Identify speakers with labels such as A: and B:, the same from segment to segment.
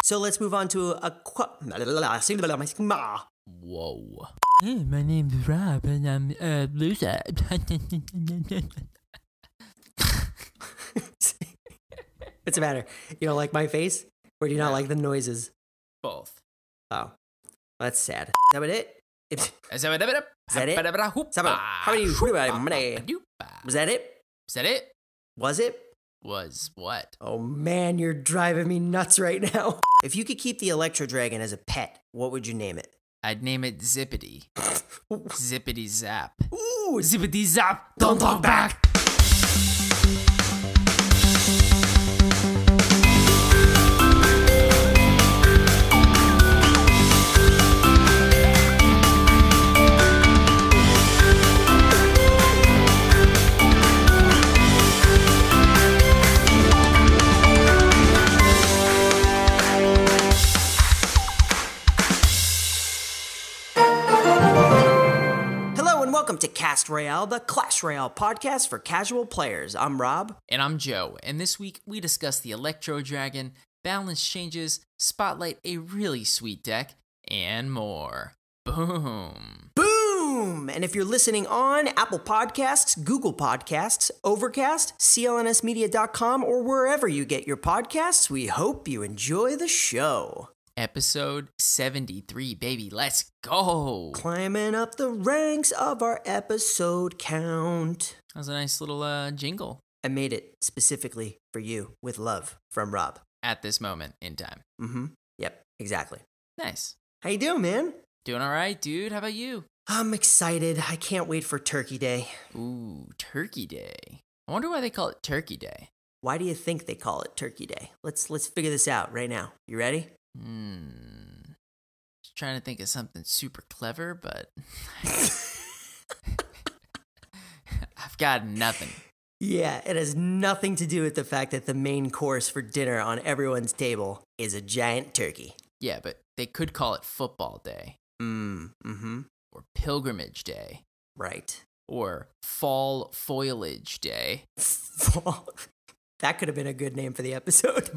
A: So let's move on to
B: Whoa.
C: Hey, my name's Rob, and I'm loser.
A: What's the matter? You don't like my face? Or do you not like the noises?
B: Both.
A: Oh, that's sad. Is that what it?
B: Is
A: Is that it? How many? Was that it?
B: Is that it?
A: Was it?
B: Was what?
A: Oh man, you're driving me nuts right now. If you could keep the Electro Dragon as a pet, what would you name it?
B: I'd name it Zippity. Zippity Zap.
A: Ooh,
B: Zippity Zap! Don't talk back!
A: welcome to Cast Royale, the Clash Royale podcast for casual players. I'm Rob.
B: And I'm Joe, and this week we discuss the Electro Dragon, balance changes, spotlight a really sweet deck, and more. Boom.
A: Boom! And if you're listening on Apple Podcasts, Google Podcasts, Overcast, clnsmedia.com, or wherever you get your podcasts, we hope you enjoy the show.
B: Episode 73, baby. Let's go.
A: Climbing up the ranks of our episode count.
B: That was a nice little jingle.
A: I made it specifically for you with love from Rob.
B: At this moment in time.
A: Mm-hmm. Yep, exactly.
B: Nice.
A: How you doing, man?
B: Doing all right, dude. How about you?
A: I'm excited. I can't wait for Turkey Day.
B: Ooh, Turkey Day. I wonder why they call it Turkey Day.
A: Why do you think they call it Turkey Day? Let's figure this out right now. You ready?
B: Just trying to think of something super clever, but I've got nothing.
A: Yeah, it has nothing to do with the fact that the main course for dinner on everyone's table is a giant turkey.
B: Yeah, but they could call it Football Day.
A: Mm-hmm.
B: Or Pilgrimage Day.
A: Right.
B: Or Fall Foliage Day.
A: That could have been a good name for the episode.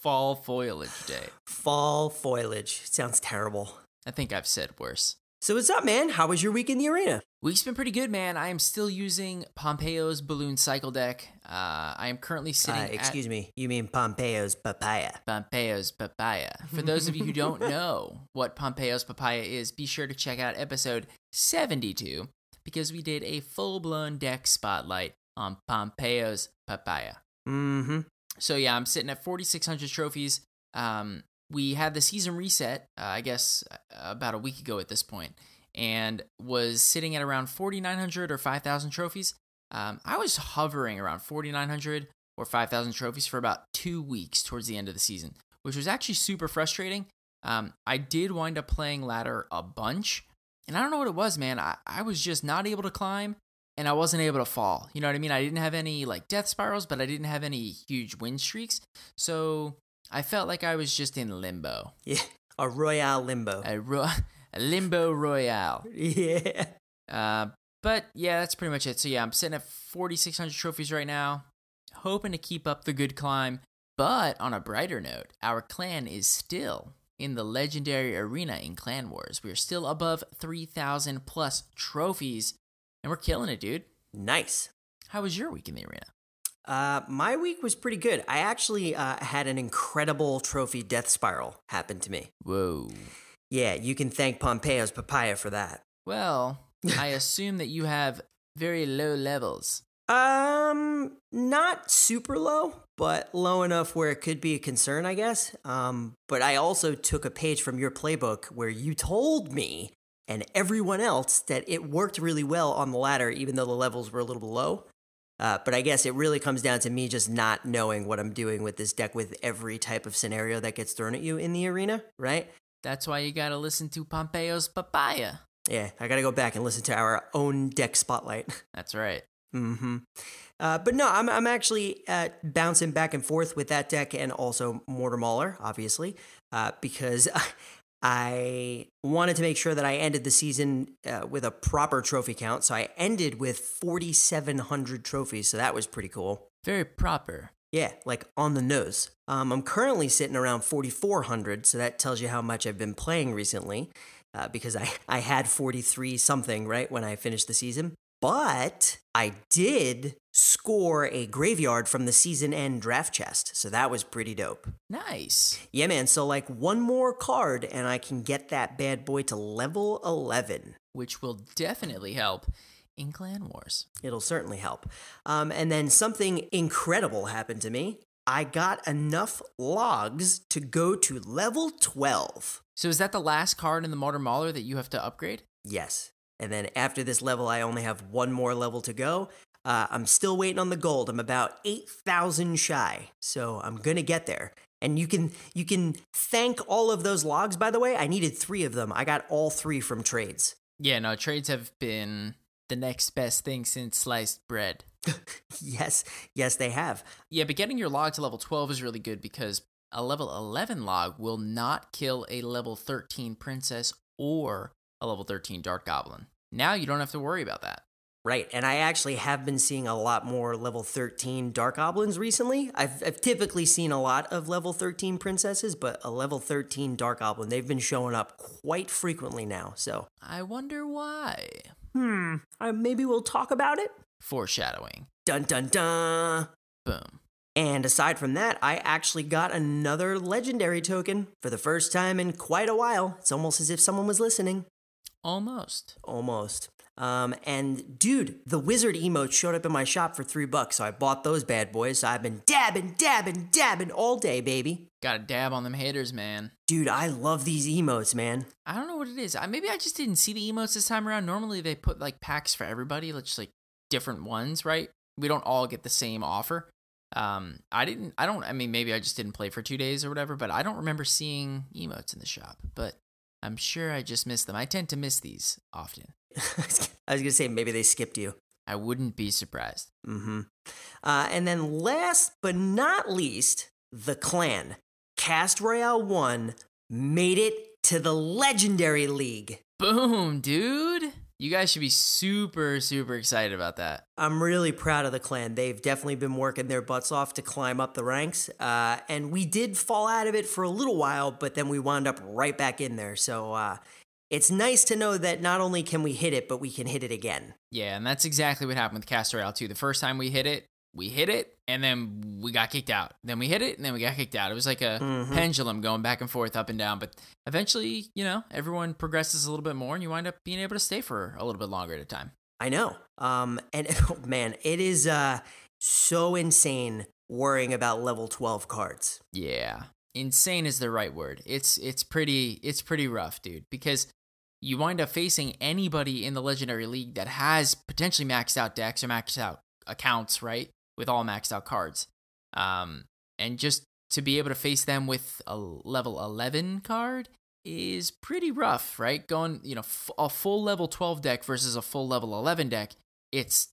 B: Fall Foliage Day.
A: Fall foliage. Sounds terrible.
B: I think I've said worse.
A: So what's up, man? How was your week in the arena?
B: Week's been pretty good, man. I am still using Pompeo's Balloon Cycle deck. I am currently sitting
A: Excuse me, you mean Pompeo's Papaya.
B: Pompeo's Papaya. For those of you who don't know what Pompeo's Papaya is, be sure to check out episode 72, because we did a full-blown deck spotlight on Pompeo's Papaya.
A: Mm-hmm.
B: So yeah, I'm sitting at 4,600 trophies. We had the season reset, I guess, about a week ago at this point, and was sitting at around 4,900 or 5,000 trophies. I was hovering around 4,900 or 5,000 trophies for about 2 weeks towards the end of the season, which was actually super frustrating. I did wind up playing ladder a bunch, and I don't know what it was, man. I was just not able to climb, and I wasn't able to fall. You know what I mean? I didn't have any like death spirals, but I didn't have any huge win streaks. So I felt like I was just in limbo.
A: Yeah, a royale limbo.
B: A limbo royale.
A: Yeah.
B: But yeah, that's pretty much it. So yeah, I'm sitting at 4,600 trophies right now, hoping to keep up the good climb. But on a brighter note, our clan is still in the legendary arena in Clan Wars. We are still above 3,000 plus trophies, and we're killing it, dude.
A: Nice.
B: How was your week in the arena?
A: My week was pretty good. I actually had an incredible trophy death spiral happen to me.
B: Whoa.
A: Yeah, you can thank Pompeo's Papaya for that.
B: Well, I assume that you have very low levels.
A: Not super low, but low enough where it could be a concern, I guess. But I also took a page from your playbook where you told me and everyone else that it worked really well on the ladder, even though the levels were a little low. But I guess it really comes down to me just not knowing what I'm doing with this deck with every type of scenario that gets thrown at you in the arena, right?
B: That's why you gotta listen to Pompeo's Papaya.
A: Yeah, I gotta go back and listen to our own deck spotlight.
B: That's right.
A: Mm-hmm. But no, I'm actually bouncing back and forth with that deck and also Mortar Mauler, obviously, because I wanted to make sure that I ended the season with a proper trophy count. So I ended with 4,700 trophies. So that was pretty cool.
B: Very proper.
A: Yeah, like on the nose. I'm currently sitting around 4,400, so that tells you how much I've been playing recently, because I had 43 something, right, when I finished the season. But I did score a graveyard from the season end draft chest, so that was pretty dope.
B: Nice.
A: Yeah, man, so like one more card and I can get that bad boy to level 11.
B: Which will definitely help in Clan Wars.
A: It'll certainly help. And then something incredible happened to me. I got enough logs to go to level 12.
B: So is that the last card in the Modern Mauler that you have to upgrade?
A: Yes. And then after this level, I only have one more level to go. I'm still waiting on the gold. I'm about 8,000 shy, so I'm gonna get there. And you can thank all of those logs, by the way. I needed 3 of them. I got all 3 from trades.
B: Yeah, no, trades have been the next best thing since sliced bread.
A: Yes, they have.
B: Yeah, but getting your log to level 12 is really good because a level 11 log will not kill a level 13 princess or a level 13 dark goblin. Now you don't have to worry about that.
A: Right, and I actually have been seeing a lot more level 13 Dark Goblins recently. I've typically seen a lot of level 13 princesses, but a level 13 Dark Goblin, they've been showing up quite frequently now, so.
B: I wonder why.
A: Maybe we'll talk about it?
B: Foreshadowing.
A: Dun dun dun!
B: Boom.
A: And aside from that, I actually got another legendary token for the first time in quite a while. It's almost as if someone was listening.
B: Almost.
A: And dude, the wizard emotes showed up in my shop for $3, so I bought those bad boys. So I've been dabbing all day, baby.
B: Gotta dab on them haters, man.
A: Dude, I love these emotes, man.
B: I don't know what it is. Maybe I just didn't see the emotes this time around. Normally they put like packs for everybody, just like different ones, right? We don't all get the same offer. Maybe I just didn't play for 2 days or whatever, but I don't remember seeing emotes in the shop. But I'm sure I just missed them. I tend to miss these often.
A: I was gonna say maybe they skipped you.
B: I wouldn't be surprised.
A: And then last but not least, the clan. Clash Royale 1 made it to the Legendary League.
B: Boom, dude. You guys should be super, super excited about that.
A: I'm really proud of the clan. They've definitely been working their butts off to climb up the ranks. And we did fall out of it for a little while, but then we wound up right back in there. So it's nice to know that not only can we hit it, but we can hit it again.
B: Yeah, and that's exactly what happened with Clash Royale 2. The first time we hit it, and then we got kicked out. Then we hit it, and then we got kicked out. It was like a pendulum going back and forth, up and down. But eventually, everyone progresses a little bit more, and you wind up being able to stay for a little bit longer at a time.
A: I know. And man, it is so insane worrying about level 12 cards.
B: Yeah, insane is the right word. It's pretty rough, dude, because you wind up facing anybody in the Legendary League that has potentially maxed out decks or maxed out accounts, right? With all maxed out cards. And just to be able to face them with a level 11 card is pretty rough, right? Going, a full level 12 deck versus a full level 11 deck, it's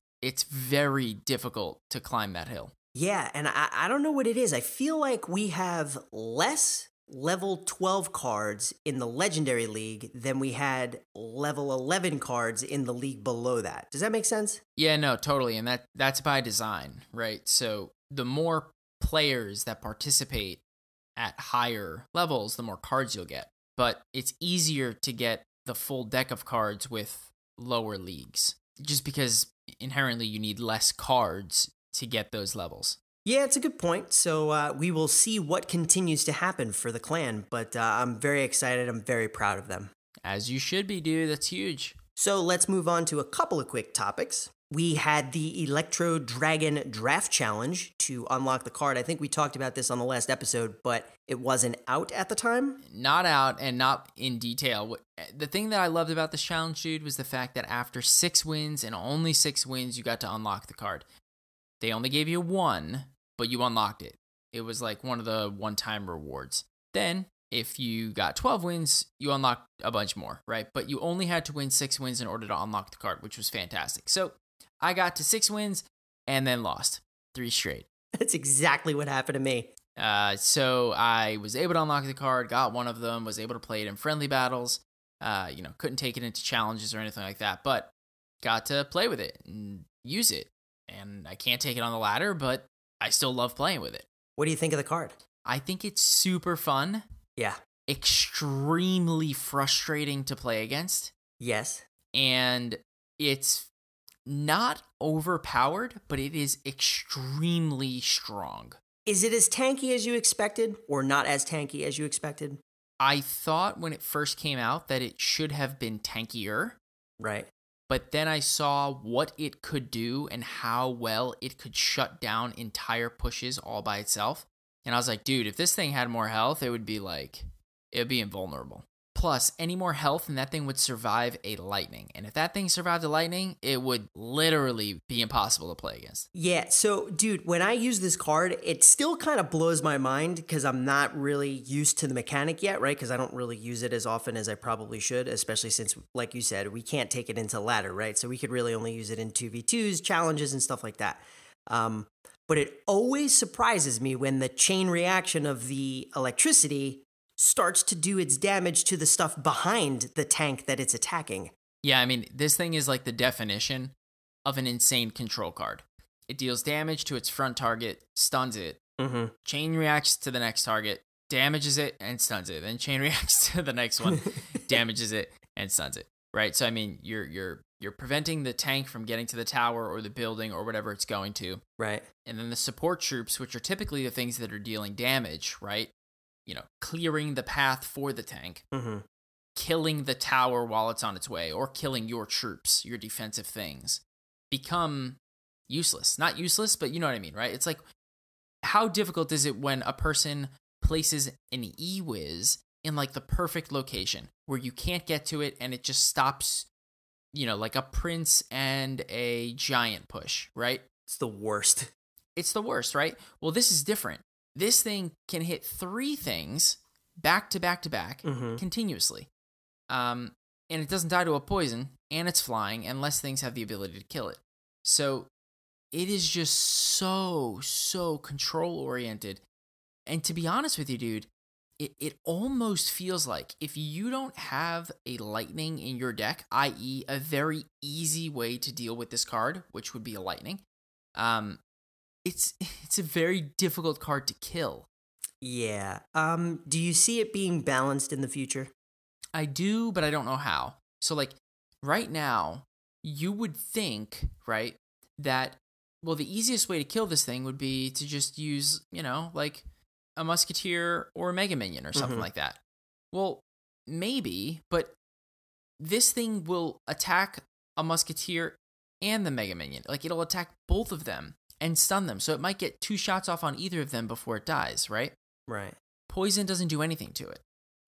B: very difficult to climb that hill.
A: Yeah, and I don't know what it is. I feel like we have less level 12 cards in the Legendary League than we had level 11 cards in the league below that. Does that make sense?
B: Yeah, no, totally. And that's by design, right? So the more players that participate at higher levels, the more cards you'll get. But it's easier to get the full deck of cards with lower leagues, just because inherently you need less cards to get those levels.
A: Yeah, it's a good point. So we will see what continues to happen for the clan, but I'm very excited. I'm very proud of them.
B: As you should be, dude. That's huge.
A: So let's move on to a couple of quick topics. We had the Electro Dragon Draft Challenge to unlock the card. I think we talked about this on the last episode, but it wasn't out at the time.
B: Not out and not in detail. The thing that I loved about this challenge, dude, was the fact that after 6 wins and only 6 wins, you got to unlock the card. They only gave you 1, but you unlocked it. It was like one of the one-time rewards. Then, if you got 12 wins, you unlocked a bunch more, right? But you only had to win 6 wins in order to unlock the card, which was fantastic. So, I got to 6 wins and then lost 3 straight.
A: That's exactly what happened to me.
B: So I was able to unlock the card, got one of them, was able to play it in friendly battles. Couldn't take it into challenges or anything like that, but got to play with it and use it. And I can't take it on the ladder, but I still love playing with it.
A: What do you think of the card?
B: I think it's super fun,
A: Yeah.
B: extremely frustrating to play against,
A: Yes.
B: and it's not overpowered, but it is extremely strong.
A: Is it as tanky as you expected or not as tanky as you expected?
B: I thought when it first came out that it should have been tankier,
A: Right.
B: but then I saw what it could do and how well it could shut down entire pushes all by itself. And I was like, dude, if this thing had more health, it would be invulnerable. Plus, any more health and that thing would survive a lightning. And if that thing survived a lightning, it would literally be impossible to play against.
A: Yeah, so dude, when I use this card, it still kind of blows my mind because I'm not really used to the mechanic yet, right? Because I don't really use it as often as I probably should, especially since, like you said, we can't take it into ladder, right? So we could really only use it in 2v2s, challenges, and stuff like that. But it always surprises me when the chain reaction of the electricity starts to do its damage to the stuff behind the tank that it's attacking.
B: Yeah, I mean, this thing is like the definition of an insane control card. It deals damage to its front target, stuns it, chain reacts to the next target, damages it, and stuns it. Then chain reacts to the next one, damages it, and stuns it. Right? So, I mean, you're preventing the tank from getting to the tower or the building or whatever it's going to.
A: Right.
B: And then the support troops, which are typically the things that are dealing damage, right? You know, clearing the path for the tank, killing the tower while it's on its way, or killing your troops, your defensive things, become useless. Not useless, but you know what I mean, right? It's like, how difficult is it when a person places an E-Wiz in like the perfect location where you can't get to it and it just stops, you know, like a prince and a giant push, right?
A: It's the worst.
B: It's the worst, right? Well, this is different. This thing can hit 3 things back to back to back continuously. And it doesn't die to a poison, and it's flying, and less things have the ability to kill it. So it is just so control-oriented. And to be honest with you, dude, it almost feels like if you don't have a lightning in your deck, i.e. a very easy way to deal with this card, which would be a lightning, it's a very difficult card to kill.
A: Yeah. Do you see it being balanced in the future?
B: I do, but I don't know how. So, like, right now, you would think, right, that, well, the easiest way to kill this thing would be to just use, you know, like a Musketeer or a Mega Minion or something like that. Well, maybe, but this thing will attack a Musketeer and the Mega Minion. Like, it'll attack both of them and stun them. So it might get 2 shots off on either of them before it dies, right?
A: Right.
B: Poison doesn't do anything to it.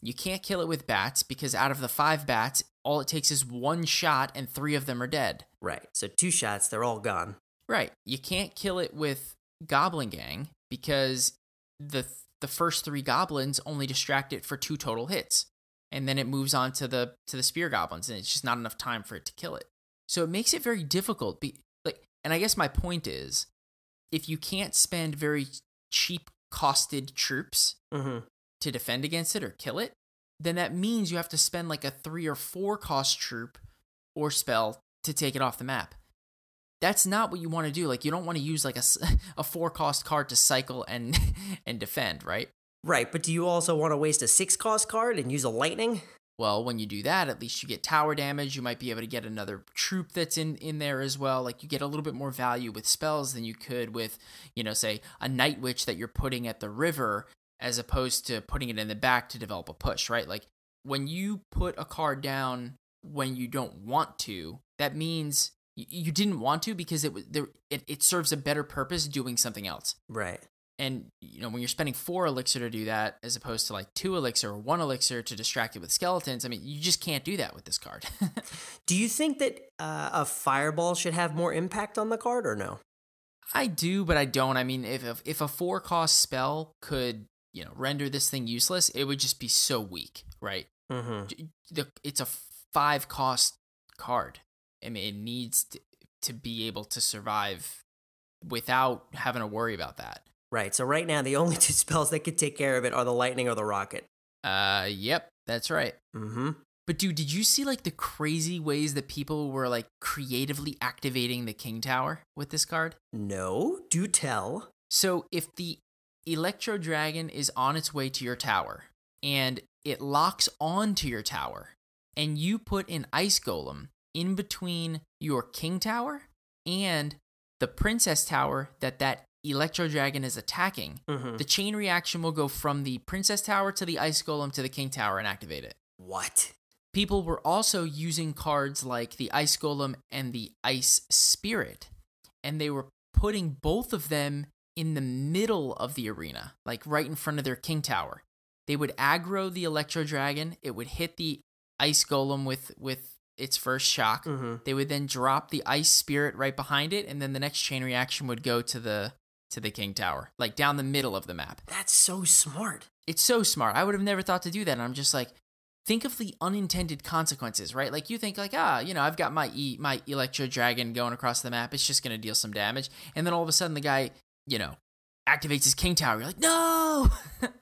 B: You can't kill it with bats because out of the 5 bats, all it takes is 1 shot and 3 of them are dead.
A: Right. So 2 shots, they're all gone.
B: Right. You can't kill it with Goblin Gang because the first 3 goblins only distract it for 2 total hits. And then it moves on to the spear goblins, and it's just not enough time for it to kill it. So it makes it very difficult. And I guess my point is, if you can't spend very cheap costed troops to defend against it or kill it, then that means you have to spend like a 3 or 4 cost troop or spell to take it off the map. That's not what you want to do. Like, you don't want to use like a 4 cost card to cycle and defend, right?
A: Right, but do you also want to waste a 6 cost card and use a lightning?
B: Well, when you do that, at least you get tower damage. You might be able to get another troop that's in there as well. Like, you get a little bit more value with spells than you could with, you know, say, a Night Witch that you're putting at the river as opposed to putting it in the back to develop a push, right? Like, when you put a card down when you don't want to, that means you didn't want to because it serves a better purpose doing something else.
A: Right.
B: And, you know, when you're spending 4 elixir to do that, as opposed to like 2 elixir or 1 elixir to distract it with skeletons, I mean, you just can't do that with this card.
A: Do you think that a fireball should have more impact on the card or no?
B: I do, but I don't. I mean, if a 4 cost spell could, you know, render this thing useless, it would just be so weak, right? It's a 5 cost card. I mean, it needs to be able to survive without having to worry about that.
A: Right, so right now, the only 2 spells that could take care of it are the lightning or the rocket.
B: Yep, that's right. But dude, did you see like the crazy ways that people were like creatively activating the King Tower with this card?
A: No, do tell.
B: So if the Electro Dragon is on its way to your tower and it locks onto your tower and you put an Ice Golem in between your King Tower and the Princess Tower that Electro Dragon is attacking, the chain reaction will go from the Princess Tower to the Ice Golem to the King Tower and activate it.
A: What?
B: People were also using cards like the Ice Golem and the Ice Spirit, and they were putting both of them in the middle of the arena, like right in front of their King Tower. They would aggro the Electro Dragon, it would hit the Ice Golem with its first shock. They would then drop the Ice Spirit right behind it, and then the next chain reaction would go to the King Tower, like down the middle of the map.
A: That's so smart.
B: It's so smart. I would have never thought to do that, and I'm just like, think of the unintended consequences, right? Like you think like, I've got my Electro Dragon going across the map. It's just going to deal some damage. And then all of a sudden the guy, activates his King Tower. You're like, no!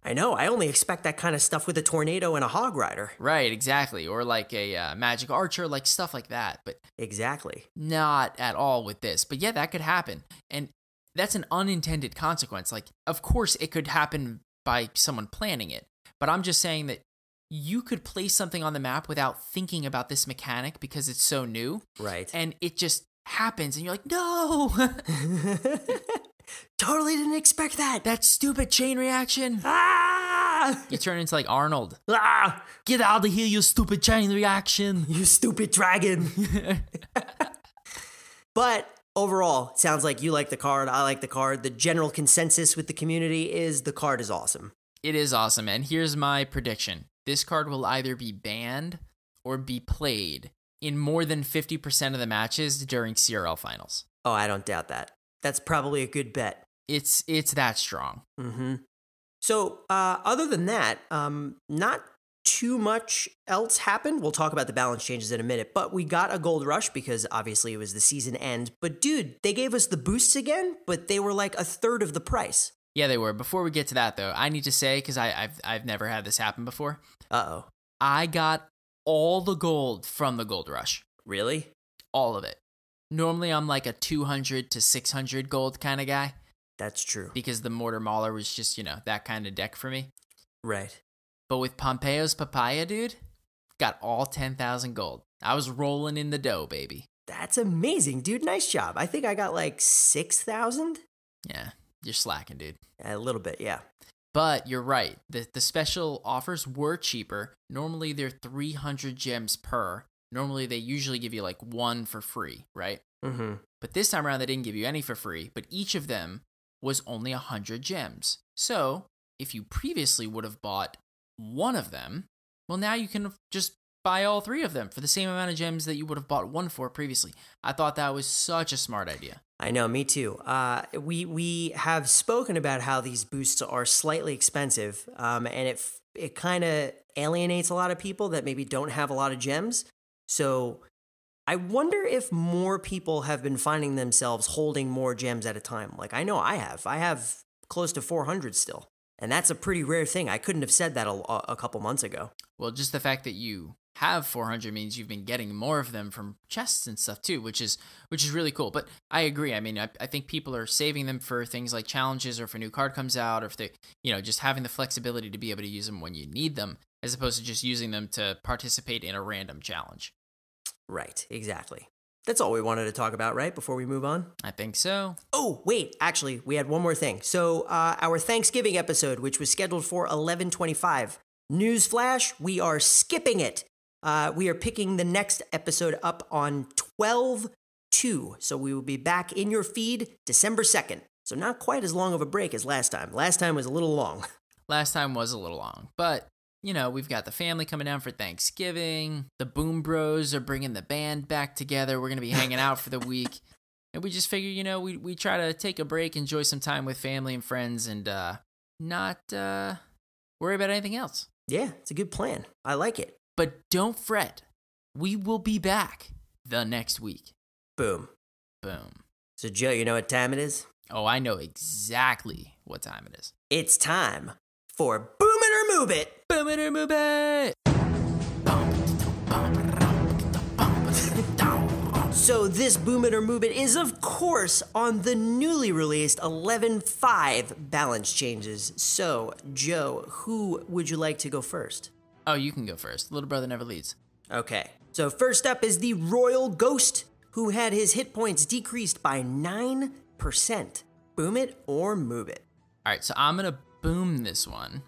A: I know. I only expect that kind of stuff with a tornado and a hog rider.
B: Right, exactly. Or like a magic archer, like stuff like that. But
A: exactly.
B: Not at all with this. But yeah, that could happen. And that's an unintended consequence. Like, of course it could happen by someone planning it. But I'm just saying that you could place something on the map without thinking about this mechanic because it's so new.
A: Right.
B: And it just happens and you're like, no!
A: Totally didn't expect that.
B: That stupid chain reaction.
A: Ah!
B: You turn into like Arnold.
A: Ah!
B: Get out of here, you stupid chain reaction.
A: You stupid dragon. But overall, it sounds like you like the card. I like the card. The general consensus with the community is the card is awesome.
B: It is awesome. And here's my prediction. This card will either be banned or be played in more than 50% of the matches during CRL finals.
A: Oh, I don't doubt that. That's probably a good bet.
B: It's that strong.
A: So, other than that, not too much else happened. We'll talk about the balance changes in a minute, but we got a gold rush because obviously it was the season end. But dude, they gave us the boosts again, but they were like a third of the price.
B: Yeah, they were. Before we get to that, though, I need to say, because I've never had this happen before.
A: Uh-oh.
B: I got all the gold from the gold rush.
A: Really?
B: All of it. Normally, I'm like a 200 to 600 gold kind of guy.
A: That's true.
B: Because the Mortar Mauler was just, that kind of deck for me.
A: Right.
B: But with Pompeo's Papaya, dude, got all 10,000 gold. I was rolling in the dough, baby.
A: That's amazing, dude. Nice job. I think I got like 6,000.
B: Yeah, you're slacking, dude.
A: A little bit, yeah.
B: But you're right. The special offers were cheaper. Normally, they're 300 gems per. Normally, they usually give you like one for free, right? But this time around, they didn't give you any for free, but each of them was only 100 gems. So, if you previously would have bought one of them, well, now you can just buy all three of them for the same amount of gems that you would have bought one for previously. I thought that was such a smart idea.
A: I know, me too. We have spoken about how these boosts are slightly expensive, and it kind of alienates a lot of people that maybe don't have a lot of gems. So I wonder if more people have been finding themselves holding more gems at a time. Like, I know I have. I have close to 400 still. And that's a pretty rare thing. I couldn't have said that a couple months ago.
B: Well, just the fact that you have 400 means you've been getting more of them from chests and stuff too, which is really cool. But I agree. I mean, I think people are saving them for things like challenges or if a new card comes out or if they, just having the flexibility to be able to use them when you need them as opposed to just using them to participate in a random challenge.
A: Right, exactly. That's all we wanted to talk about, right, before we move on?
B: I think so.
A: Oh, wait, actually, we had one more thing. So our Thanksgiving episode, which was scheduled for 11:25, newsflash, we are skipping it. We are picking the next episode up on 12/2, so we will be back in your feed December 2nd. So not quite as long of a break as last time. Last time was a little long.
B: Last time was a little long, but we've got the family coming down for Thanksgiving. The Boom Bros are bringing the band back together. We're going to be hanging out for the week. And we just figure, we try to take a break, enjoy some time with family and friends, and not worry about anything else.
A: Yeah, it's a good plan. I like it.
B: But don't fret. We will be back the next week.
A: Boom.
B: Boom.
A: So, Joe, you know what time it is?
B: Oh, I know exactly what time it is.
A: It's time for Boom It or Moob It.
B: Boom It or Moob It.
A: So this Boom It or Moob It is, of course, on the newly released 11.5 balance changes. So, Joe, who would you like to go first?
B: Oh, you can go first. Little brother never leads.
A: Okay. So first up is the Royal Ghost, who had his hit points decreased by 9%. Boom it or Moob it.
B: All right, so I'm going to boom this one.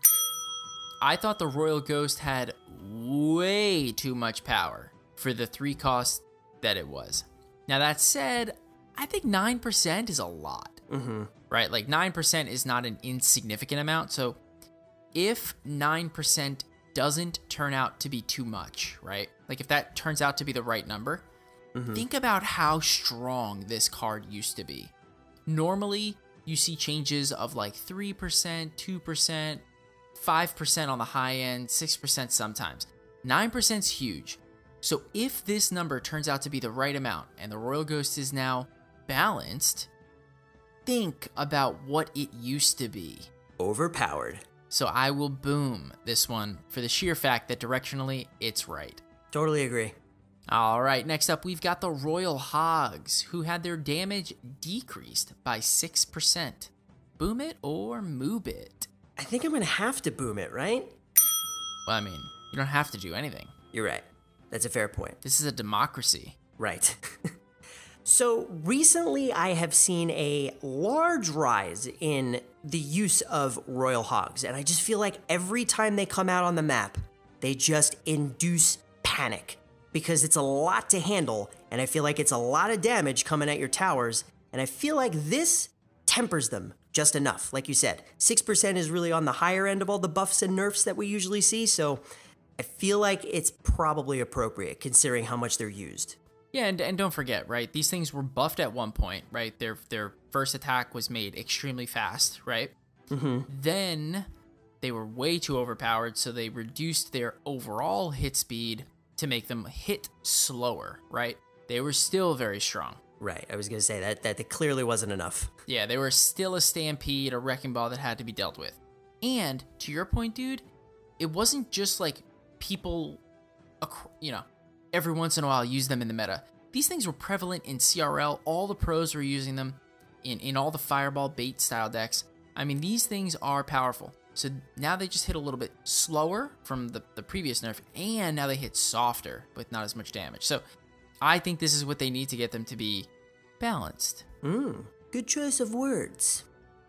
B: I thought the Royal Ghost had way too much power for the 3 costs that it was. Now, that said, I think 9% is a lot, right? Like 9% is not an insignificant amount. So if 9% doesn't turn out to be too much, right? Like if that turns out to be the right number, think about how strong this card used to be. Normally, you see changes of like 3%, 2%, 5% on the high end, 6% sometimes. 9% is huge. So if this number turns out to be the right amount and the Royal Ghost is now balanced, think about what it used to be.
A: Overpowered.
B: So I will boom this one for the sheer fact that directionally it's right.
A: Totally agree.
B: All right, next up we've got the Royal Hogs, who had their damage decreased by 6%. Boom it or Moob it?
A: I think I'm going to have to boom it, right?
B: Well, I mean, you don't have to do anything.
A: You're right. That's a fair point.
B: This is a democracy.
A: Right. So recently I have seen a large rise in the use of Royal Hogs, and I just feel like every time they come out on the map, they just induce panic because it's a lot to handle, and I feel like it's a lot of damage coming at your towers, and I feel like this tempers them just enough. Like you said, 6% is really on the higher end of all the buffs and nerfs that we usually see, so I feel like it's probably appropriate considering how much they're used.
B: Yeah, and don't forget, right? These things were buffed at one point, right? Their first attack was made extremely fast, right? Then they were way too overpowered, so they reduced their overall hit speed to make them hit slower, right? They were still very strong.
A: Right, I was going to say that clearly wasn't enough.
B: Yeah, they were still a stampede, a wrecking ball that had to be dealt with. And to your point, dude, it wasn't just like people, every once in a while use them in the meta. These things were prevalent in CRL. All the pros were using them in all the fireball bait style decks. I mean, these things are powerful. So now they just hit a little bit slower from the previous nerf, and now they hit softer with not as much damage. So I think this is what they need to get them to be balanced.
A: Good choice of words.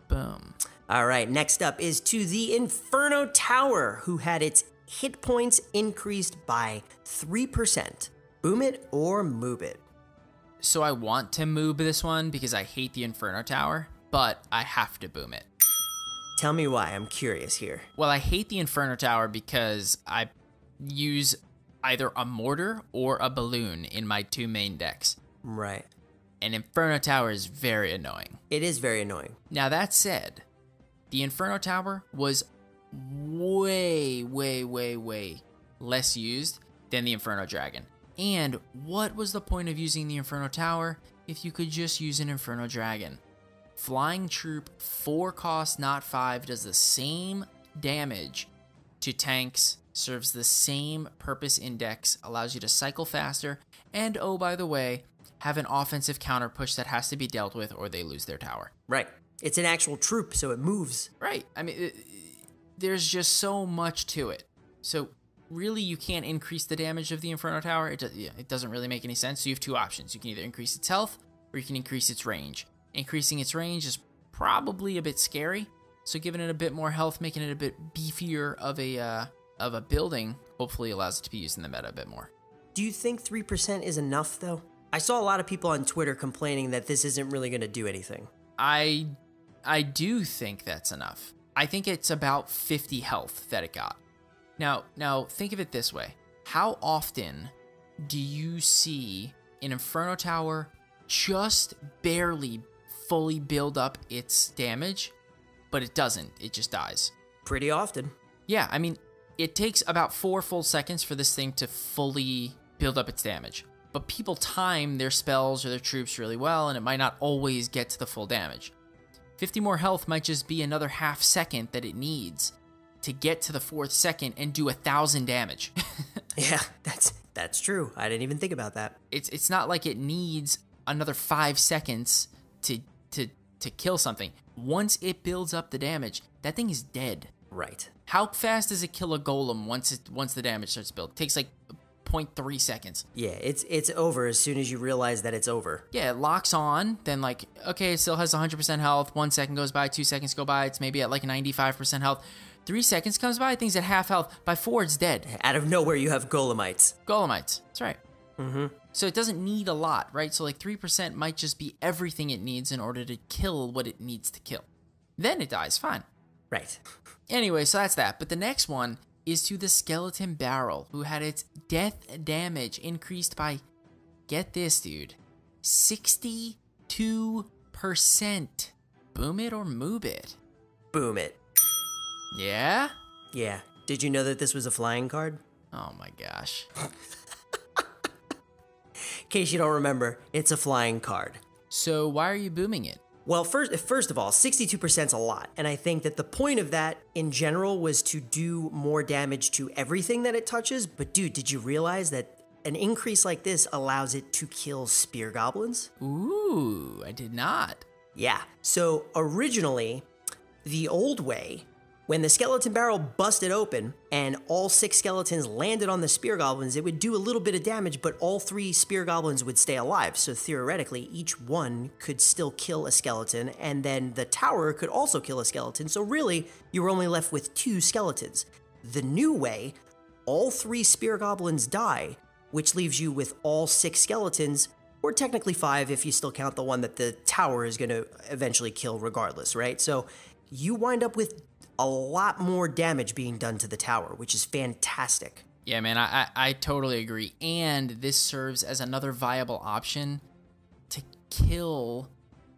B: Boom.
A: All right, next up is to the Inferno Tower, who had its hit points increased by 3%. Boom it or Moob it?
B: So I want to Moob this one because I hate the Inferno Tower, but I have to boom it.
A: Tell me why, I'm curious here.
B: Well, I hate the Inferno Tower because I use either a mortar or a balloon in my 2 main decks.
A: Right.
B: And Inferno Tower is very annoying.
A: It is very annoying.
B: Now that said, the Inferno Tower was way less used than the Electro Dragon. And what was the point of using the Inferno Tower if you could just use an Inferno Dragon? Flying Troop, 4 cost, not 5, does the same damage to tanks, serves the same purpose index, allows you to cycle faster, and oh, by the way, have an offensive counter push that has to be dealt with or they lose their tower.
A: Right. It's an actual troop, so it moves.
B: Right. I mean, there's just so much to it. So really, you can't increase the damage of the Inferno Tower. It doesn't really make any sense. So you have 2 options. You can either increase its health or you can increase its range. Increasing its range is probably a bit scary. So giving it a bit more health, making it a bit beefier of a building, hopefully allows it to be used in the meta a bit more.
A: Do you think 3% is enough, though? I saw a lot of people on Twitter complaining that this isn't really going to do anything.
B: I do think that's enough. I think it's about 50 health that it got. Now think of it this way. How often do you see an Inferno Tower just barely fully build up its damage, but it doesn't? It just dies.
A: Pretty often.
B: Yeah, I mean, it takes about 4 full seconds for this thing to fully build up its damage. But people time their spells or their troops really well, and it might not always get to the full damage. 50 more health might just be another half second that it needs to get to the 4th second and do 1,000 damage.
A: Yeah, that's That's true. I didn't even think about that.
B: It's not like it needs another 5 seconds to kill something. Once it builds up the damage, that thing is dead.
A: Right.
B: How fast does it kill a golem once the damage starts to build? It takes like 0.3 seconds.
A: Yeah, it's over as soon as you realize that it's over.
B: Yeah, it locks on, then like, okay, it still has 100% health. 1 second goes by, 2 seconds go by, it's maybe at like 95% health. 3 seconds comes by, thing's at half health. By 4, it's dead.
A: Out of nowhere, you have golemites.
B: Golemites, that's right.
A: Mm-hmm.
B: So it doesn't need a lot, right? So like 3% might just be everything it needs in order to kill what it needs to kill. Then it dies, fine.
A: Right.
B: Anyway, so that's that. But the next one is to the skeleton barrel, who had its death damage increased by, get this, dude, 62%. Boom it or moob it?
A: Boom it.
B: Yeah?
A: Yeah. Did you know that this was a flying card?
B: Oh my gosh.
A: In case you don't remember, it's a flying card.
B: So why are you booming it?
A: Well, first of all, 62% is a lot, and I think that the point of that in general was to do more damage to everything that it touches, but dude, did you realize that an increase like this allows it to kill spear goblins?
B: Ooh, I did not.
A: Yeah, so originally, the old way, when the skeleton barrel busted open and all 6 skeletons landed on the spear goblins, it would do a little bit of damage, but all 3 spear goblins would stay alive. So theoretically, each one could still kill a skeleton, and then the tower could also kill a skeleton. So really, you were only left with 2 skeletons. The new way, all 3 spear goblins die, which leaves you with all 6 skeletons, or technically 5 if you still count the one that the tower is going to eventually kill regardless, right? So you wind up with a lot more damage being done to the tower, which is fantastic.
B: Yeah, man, I totally agree. And this serves as another viable option to kill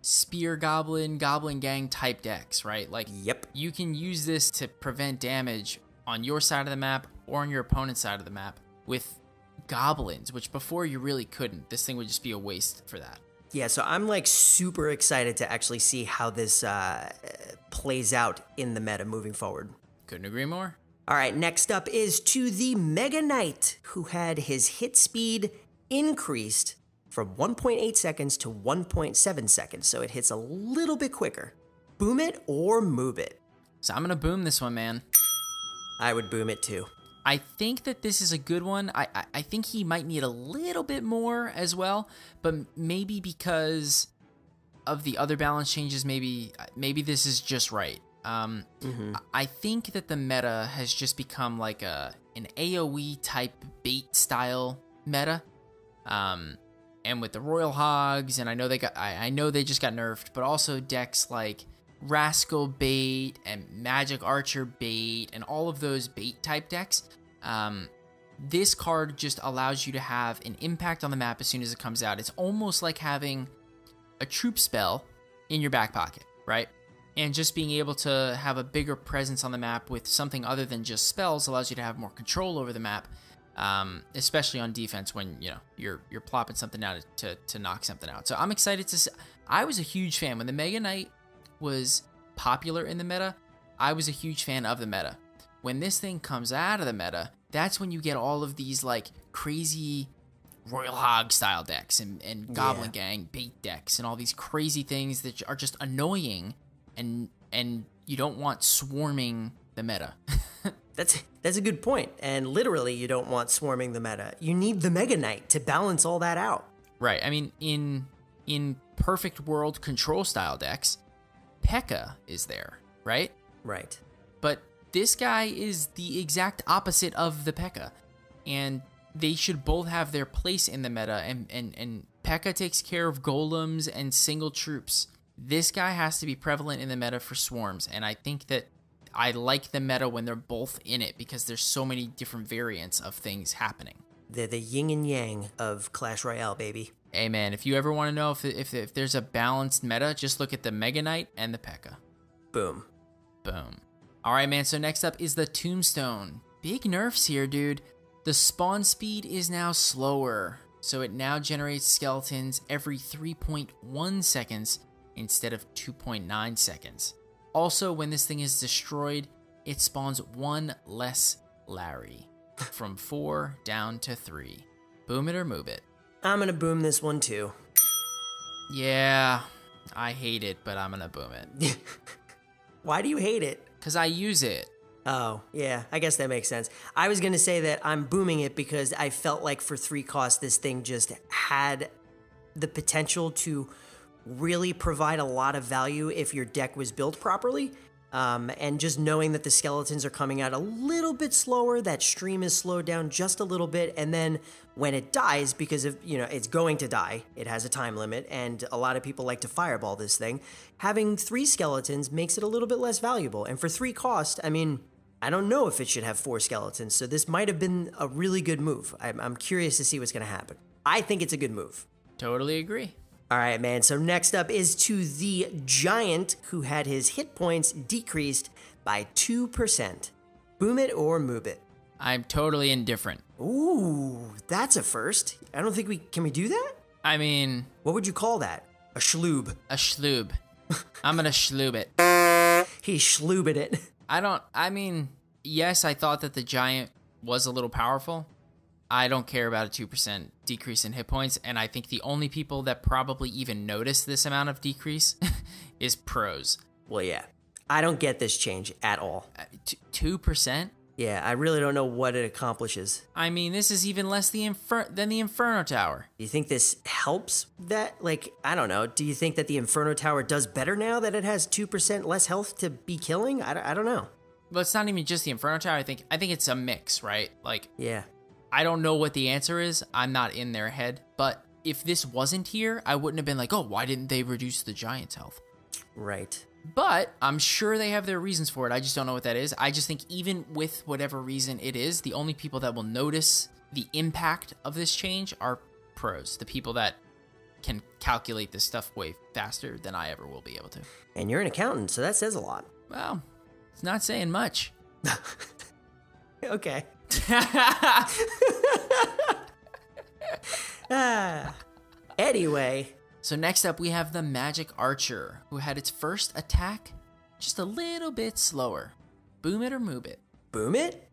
B: spear goblin, goblin gang type decks, right? Like,
A: Yep.
B: you can use this to prevent damage on your side of the map or on your opponent's side of the map with goblins, which before you really couldn't. This thing would just be a waste for that.
A: Yeah, so I'm like super excited to actually see how this plays out in the meta moving forward.
B: Couldn't agree more.
A: All right, next up is to the Mega Knight, who had his hit speed increased from 1.8 seconds to 1.7 seconds, so it hits a little bit quicker. Boom it or moob it?
B: So I'm going to boom this one, man.
A: I would boom it too.
B: I think that this is a good one. I think he might need a little bit more as well, but maybe because of the other balance changes, maybe this is just right. I think that the meta has just become like an AoE type bait style meta. And with the Royal Hogs, and I know they just got nerfed, but also decks like Rascal Bait and Magic Archer Bait and all of those bait type decks, this card just allows you to have an impact on the map as soon as it comes out. It's almost like having a troop spell in your back pocket, right? And just being able to have a bigger presence on the map with something other than just spells allows you to have more control over the map, especially on defense when you're plopping something out to knock something out. So I'm excited to see. I was a huge fan when the Mega Knight was popular in the meta. I was a huge fan of the meta. When this thing comes out of the meta, that's when you get all of these like crazy Royal Hog style decks and Goblin Gang bait decks and all these crazy things that are just annoying, and you don't want swarming the meta.
A: That's a good point. And literally, you don't want swarming the meta. You need the Mega Knight to balance all that out.
B: Right. I mean, in perfect world control style decks, P.E.K.K.A. is there, right?
A: Right.
B: But this guy is the exact opposite of the P.E.K.K.A. And they should both have their place in the meta, and P.E.K.K.A. takes care of golems and single troops. This guy has to be prevalent in the meta for swarms, and I think that I like the meta when they're both in it because there's so many different variants of things happening.
A: They're the yin and yang of Clash Royale, baby.
B: Hey man, if you ever want to know if there's a balanced meta, just look at the Mega Knight and the P.E.K.K.A.
A: Boom.
B: Boom. All right, man, so next up is the Tombstone. Big nerfs here, dude. The spawn speed is now slower, so it now generates skeletons every 3.1 seconds instead of 2.9 seconds. Also, when this thing is destroyed, it spawns one less Larry, from 4 down to 3. Boom it or Moob it.
A: I'm gonna boom this one too.
B: Yeah, I hate it, but I'm gonna boom it.
A: Why do you hate it?
B: Because I use it.
A: Oh, yeah, I guess that makes sense. I was gonna say that I'm booming it because I felt like for 3 costs, this thing just had the potential to really provide a lot of value if your deck was built properly. And just knowing that the skeletons are coming out a little bit slower, that stream is slowed down just a little bit, and then when it dies, because of, it's going to die, it has a time limit, and a lot of people like to fireball this thing, having 3 skeletons makes it a little bit less valuable. And for 3 cost, I mean, I don't know if it should have 4 skeletons, so this might have been a really good move. I'm curious to see what's going to happen. I think it's a good move.
B: Totally agree.
A: All right, man. So next up is to the giant who had his hit points decreased by 2%. Boom it or Moob it?
B: I'm totally indifferent.
A: Ooh, that's a first. I don't think can we do that?
B: I mean...
A: What would you call that? A schloob.
B: A schloob. I'm gonna schloob it.
A: He schloobed it.
B: Yes, I thought that the giant was a little powerful. I don't care about a 2% decrease in hit points, and I think the only people that probably even notice this amount of decrease is pros.
A: Well, yeah. I don't get this change at all.
B: 2%?
A: Yeah, I really don't know what it accomplishes.
B: I mean, this is even less than the Inferno Tower.
A: Do you think this helps that? I don't know. Do you think that the Inferno Tower does better now that it has 2% less health to be killing? I don't know.
B: But it's not even just the Inferno Tower. I think it's a mix, right?
A: Yeah.
B: I don't know what the answer is. I'm not in their head. But if this wasn't here, I wouldn't have been like, oh, why didn't they reduce the giant's health?
A: Right.
B: But I'm sure they have their reasons for it. I just don't know what that is. I just think even with whatever reason it is, the only people that will notice the impact of this change are pros. The people that can calculate this stuff way faster than I ever will be able to.
A: And you're an accountant, so that says a lot.
B: Well, it's not saying much.
A: Okay. Anyway.
B: So next up we have the Magic Archer, who had its first attack just a little bit slower. Boom it or Moob it?
A: Boom it?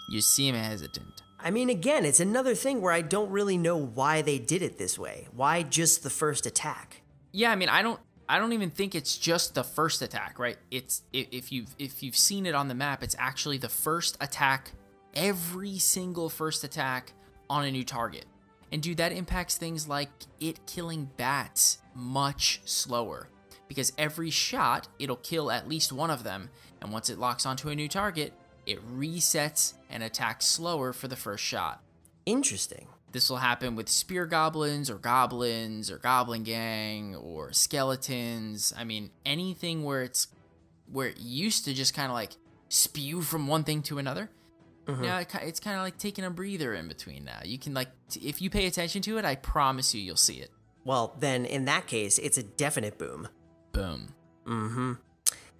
B: You seem hesitant.
A: I mean, again, it's another thing where I don't really know why they did it this way. Why just the first attack?
B: Yeah, I mean, I don't even think it's just the first attack, right? It's if you've seen it on the map, it's actually the first attack, every single first attack on a new target. And dude, that impacts things like it killing bats much slower, because every shot it'll kill at least one of them, and once it locks onto a new target, it resets and attacks slower for the first shot.
A: Interesting.
B: This will happen with spear goblins or goblin gang or skeletons. I mean, anything where it used to just kind of like spew from one thing to another. Mm-hmm. Now it's kind of like taking a breather in between now. You can if you pay attention to it, I promise you'll see it.
A: Well, then in that case, it's a definite boom.
B: Boom.
A: Mm-hmm.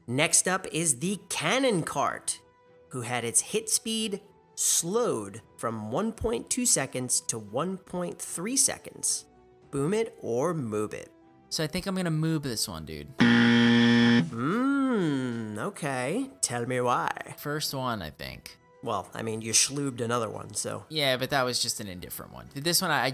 A: Next up is the Cannon Cart, who had its hit speed slowed from 1.2 seconds to 1.3 seconds. Boom it or Moob it?
B: So I think I'm gonna Moob this one, dude.
A: Okay. Tell me why.
B: First one, I think.
A: Well, I mean, you schloobed another one, so.
B: Yeah, but that was just an indifferent one. This one, I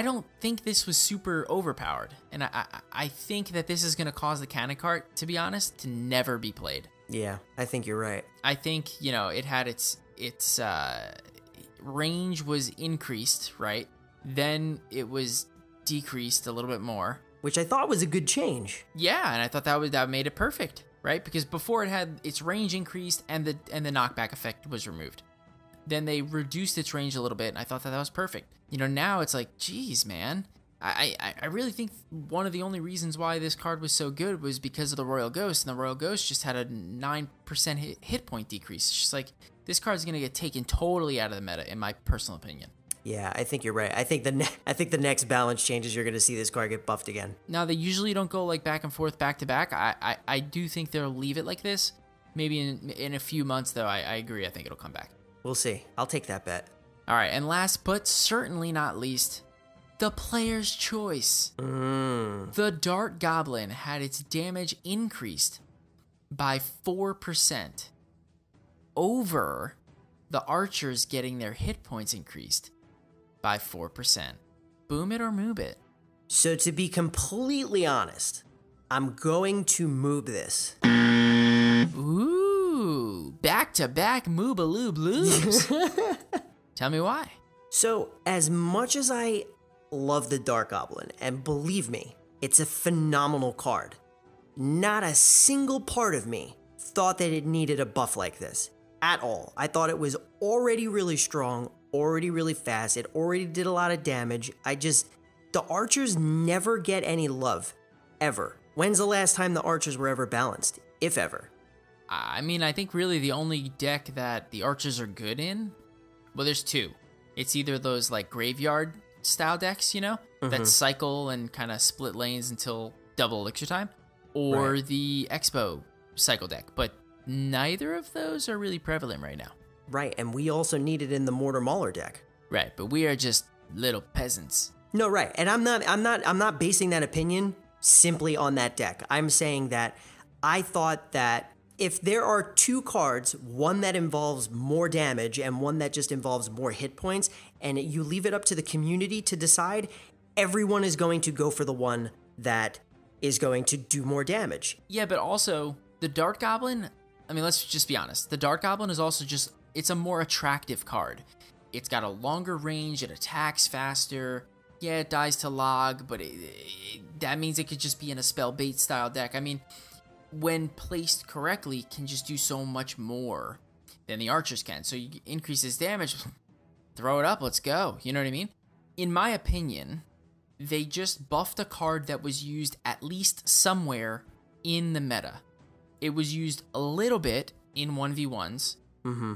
B: don't think this was super overpowered. And I think that this is going to cause the Cannon Cart, to be honest, to never be played.
A: Yeah, I think you're right.
B: I think, it had its range was increased, right? Then it was decreased a little bit more.
A: Which I thought was a good change.
B: Yeah, and I thought that made it perfect. Right? Because before it had its range increased and the knockback effect was removed. Then they reduced its range a little bit, and I thought that was perfect. Now it's like, geez, man. I really think one of the only reasons why this card was so good was because of the Royal Ghost, and the Royal Ghost just had a 9% hit point decrease. It's just like, this card's going to get taken totally out of the meta, in my personal opinion.
A: Yeah, I think you're right. I think the next balance changes, you're going to see this card get buffed again.
B: Now, they usually don't go like back and forth, back to back. I do think they'll leave it like this. Maybe in a few months, though, I agree. I think it'll come back.
A: We'll see. I'll take that bet.
B: All right, and last but certainly not least, the player's choice. The Dart Goblin had its damage increased by 4% over the archers getting their hit points increased by 4%. Boom it or moob it?
A: So to be completely honest, I'm going to moob this.
B: Ooh, back-to-back moobaloo blues. Tell me why.
A: So as much as I love the Dark Goblin, and believe me, it's a phenomenal card, not a single part of me thought that it needed a buff like this at all. I thought it was already really strong, already really fast, it already did a lot of damage. The archers never get any love, ever. When's the last time the archers were ever balanced, if ever?
B: I mean, I think really the only deck that the archers are good in, well, there's two. It's either those like graveyard style decks, that cycle and kind of split lanes until double elixir time, or the Expo cycle deck. But neither of those are really prevalent right now.
A: Right, and we also need it in the Mortar Mauler deck.
B: Right, but we are just little peasants.
A: No, right, and I'm not basing that opinion simply on that deck. I'm saying that I thought that if there are two cards, one that involves more damage and one that just involves more hit points, and you leave it up to the community to decide, everyone is going to go for the one that is going to do more damage.
B: Yeah, but also, the Dark Goblin, I mean, let's just be honest. The Dark Goblin is also it's a more attractive card. It's got a longer range, it attacks faster. Yeah, it dies to log, but that means it could just be in a spell bait style deck. I mean, when placed correctly, can just do so much more than the archers can. So you increase his damage, throw it up, let's go. You know what I mean? In my opinion, they just buffed a card that was used at least somewhere in the meta. It was used a little bit in 1v1s,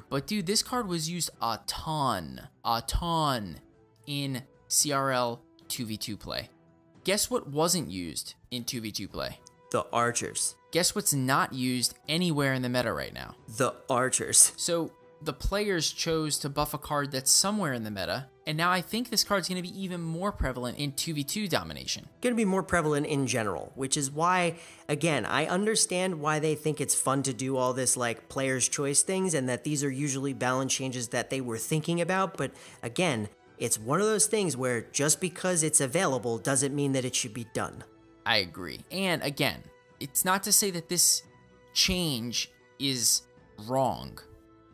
B: but dude, this card was used a ton in CRL 2v2 play. Guess what wasn't used in 2v2 play?
A: The archers.
B: Guess what's not used anywhere in the meta right now?
A: The archers.
B: So the players chose to buff a card that's somewhere in the meta, and now I think this card's going to be even more prevalent in 2v2 domination.
A: Going to be more prevalent in general, which is why, again, I understand why they think it's fun to do all this like player's choice things and that these are usually balance changes that they were thinking about, but again, it's one of those things where just because it's available doesn't mean that it should be done.
B: I agree. And again, it's not to say that this change is wrong,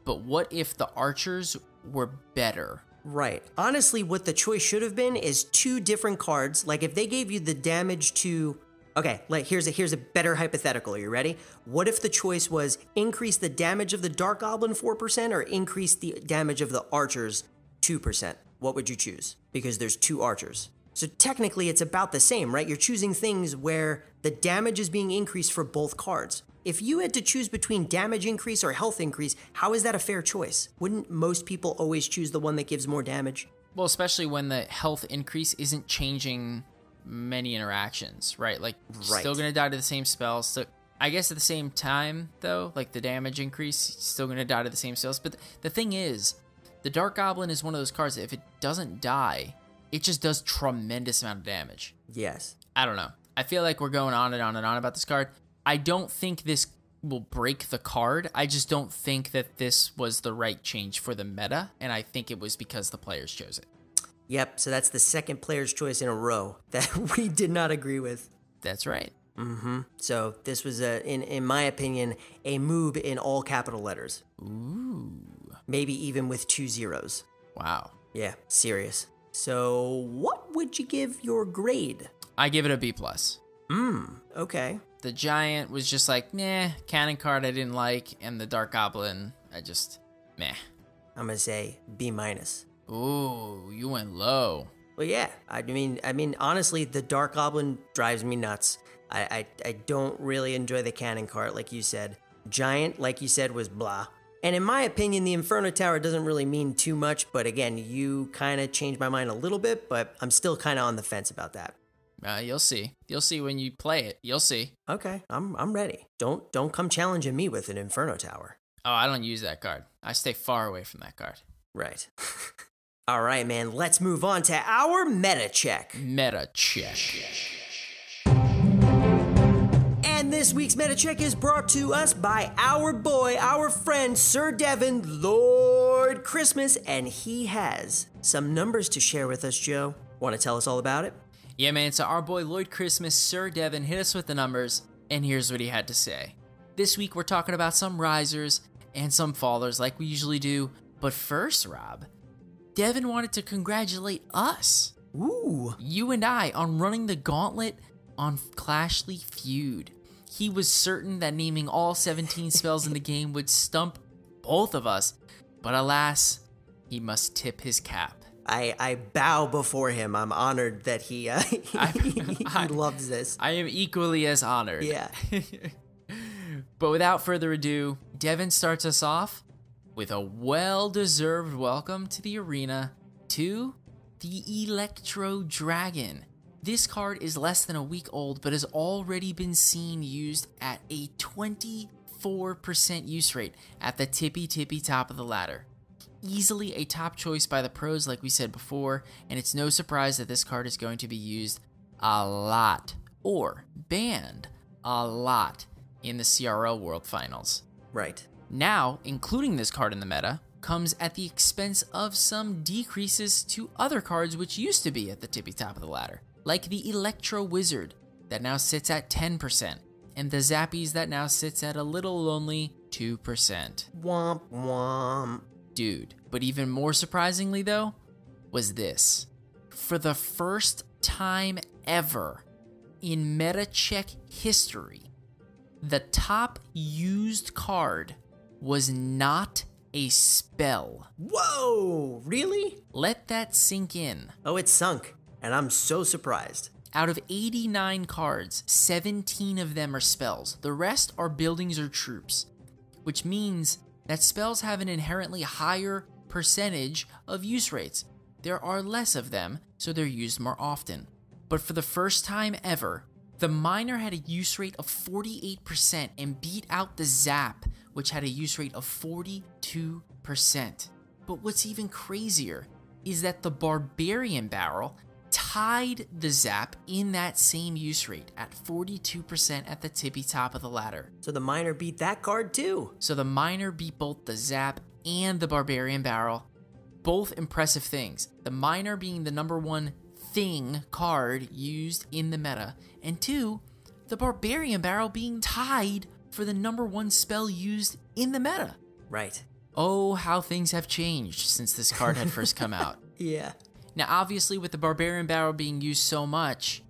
B: but what if the archers were better?
A: Right. Honestly, what the choice should have been is two different cards. Like if they gave you the damage to... Okay, like here's a better hypothetical. Are you ready? What if the choice was increase the damage of the Dark Goblin 4% or increase the damage of the archers 2%? What would you choose? Because there's two archers. So technically it's about the same, right? You're choosing things where the damage is being increased for both cards. If you had to choose between damage increase or health increase, how is that a fair choice? Wouldn't most people always choose the one that gives more damage?
B: Well, especially when the health increase isn't changing many interactions, right? Like, still gonna die to the same spell. So I guess at the same time, though, like the damage increase, still gonna die to the same spells. But the thing is, the Dark Goblin is one of those cards that if it doesn't die, it just does tremendous amount of damage.
A: Yes.
B: I don't know. I feel like we're going on and on and on about this card. I don't think this will break the card. I just don't think that this was the right change for the meta, and I think it was because the players chose it.
A: Yep, so that's the second player's choice in a row that we did not agree with.
B: That's right.
A: So this was, in my opinion, a moob in all capital letters.
B: Ooh.
A: Maybe even with 2 zeros.
B: Wow.
A: Yeah, serious. So what would you give your grade?
B: I give it a B+.
A: Okay.
B: The Giant was just like, meh. Cannon card I didn't like, and the Dark Goblin, I just, meh.
A: I'm gonna say B-.
B: Ooh, you went low.
A: Well, yeah. I mean, honestly, the Dark Goblin drives me nuts. I don't really enjoy the cannon cart, like you said. Giant, like you said, was blah. And in my opinion, the Inferno Tower doesn't really mean too much, but again, you kind of changed my mind a little bit, but I'm still kind of on the fence about that.
B: You'll see. You'll see when you play it. You'll see.
A: Okay, I'm ready. Don't come challenging me with an Inferno Tower.
B: Oh, I don't use that card. I stay far away from that card.
A: Right. All right, man, let's move on to our meta check.
B: Meta check.
A: And the this week's Meta Check is brought to us by our boy, our friend, Sir Devin, Lord Christmas, and he has some numbers to share with us, Joe. Want to tell us all about it?
B: Yeah, man, so our boy Lloyd Christmas, Sir Devin, hit us with the numbers, and here's what he had to say. This week we're talking about some risers and some fallers like we usually do, but first, Rob, Devin wanted to congratulate us.
A: Ooh.
B: You and I on running the gauntlet on Clashly Feud. He was certain that naming all 17 spells in the game would stump both of us, but alas, he must tip his cap.
A: I bow before him. I'm honored that he loves this.
B: I am equally as honored.
A: Yeah.
B: But without further ado, Devin starts us off with a well-deserved welcome to the arena to the Electro Dragon. This card is less than a week old, but has already been seen used at a 24% use rate at the tippy top of the ladder. Easily a top choice by the pros like we said before, and it's no surprise that this card is going to be used a lot, or banned a lot, in the CRL World Finals.
A: Right.
B: Now, including this card in the meta, comes at the expense of some decreases to other cards which used to be at the tippy top of the ladder, like the Electro Wizard that now sits at 10%, and the Zappies that now sits at a little lonely 2%.
A: Womp womp.
B: Dude, but even more surprisingly though, was this. For the first time ever in Meta Check history, the top used card was not a spell.
A: Whoa, really?
B: Let that sink in.
A: Oh, it's sunk, and I'm so surprised.
B: Out of 89 cards, 17 of them are spells. The rest are buildings or troops, which means that spells have an inherently higher percentage of use rates. There are less of them, so they're used more often. But for the first time ever, the Miner had a use rate of 48% and beat out the Zap, which had a use rate of 42%. But what's even crazier is that the Barbarian Barrel tied the Zap in that same use rate at 42% at the tippy top of the ladder.
A: So the Miner beat that card too.
B: So the Miner beat both the Zap and the Barbarian Barrel. Both impressive things. The Miner being the number one thing card used in the meta, and two, the Barbarian Barrel being tied for the number one spell used in the meta.
A: Right.
B: Oh, how things have changed since this card had first come out.
A: Yeah.
B: Now, obviously, with the Barbarian Barrel being used so much,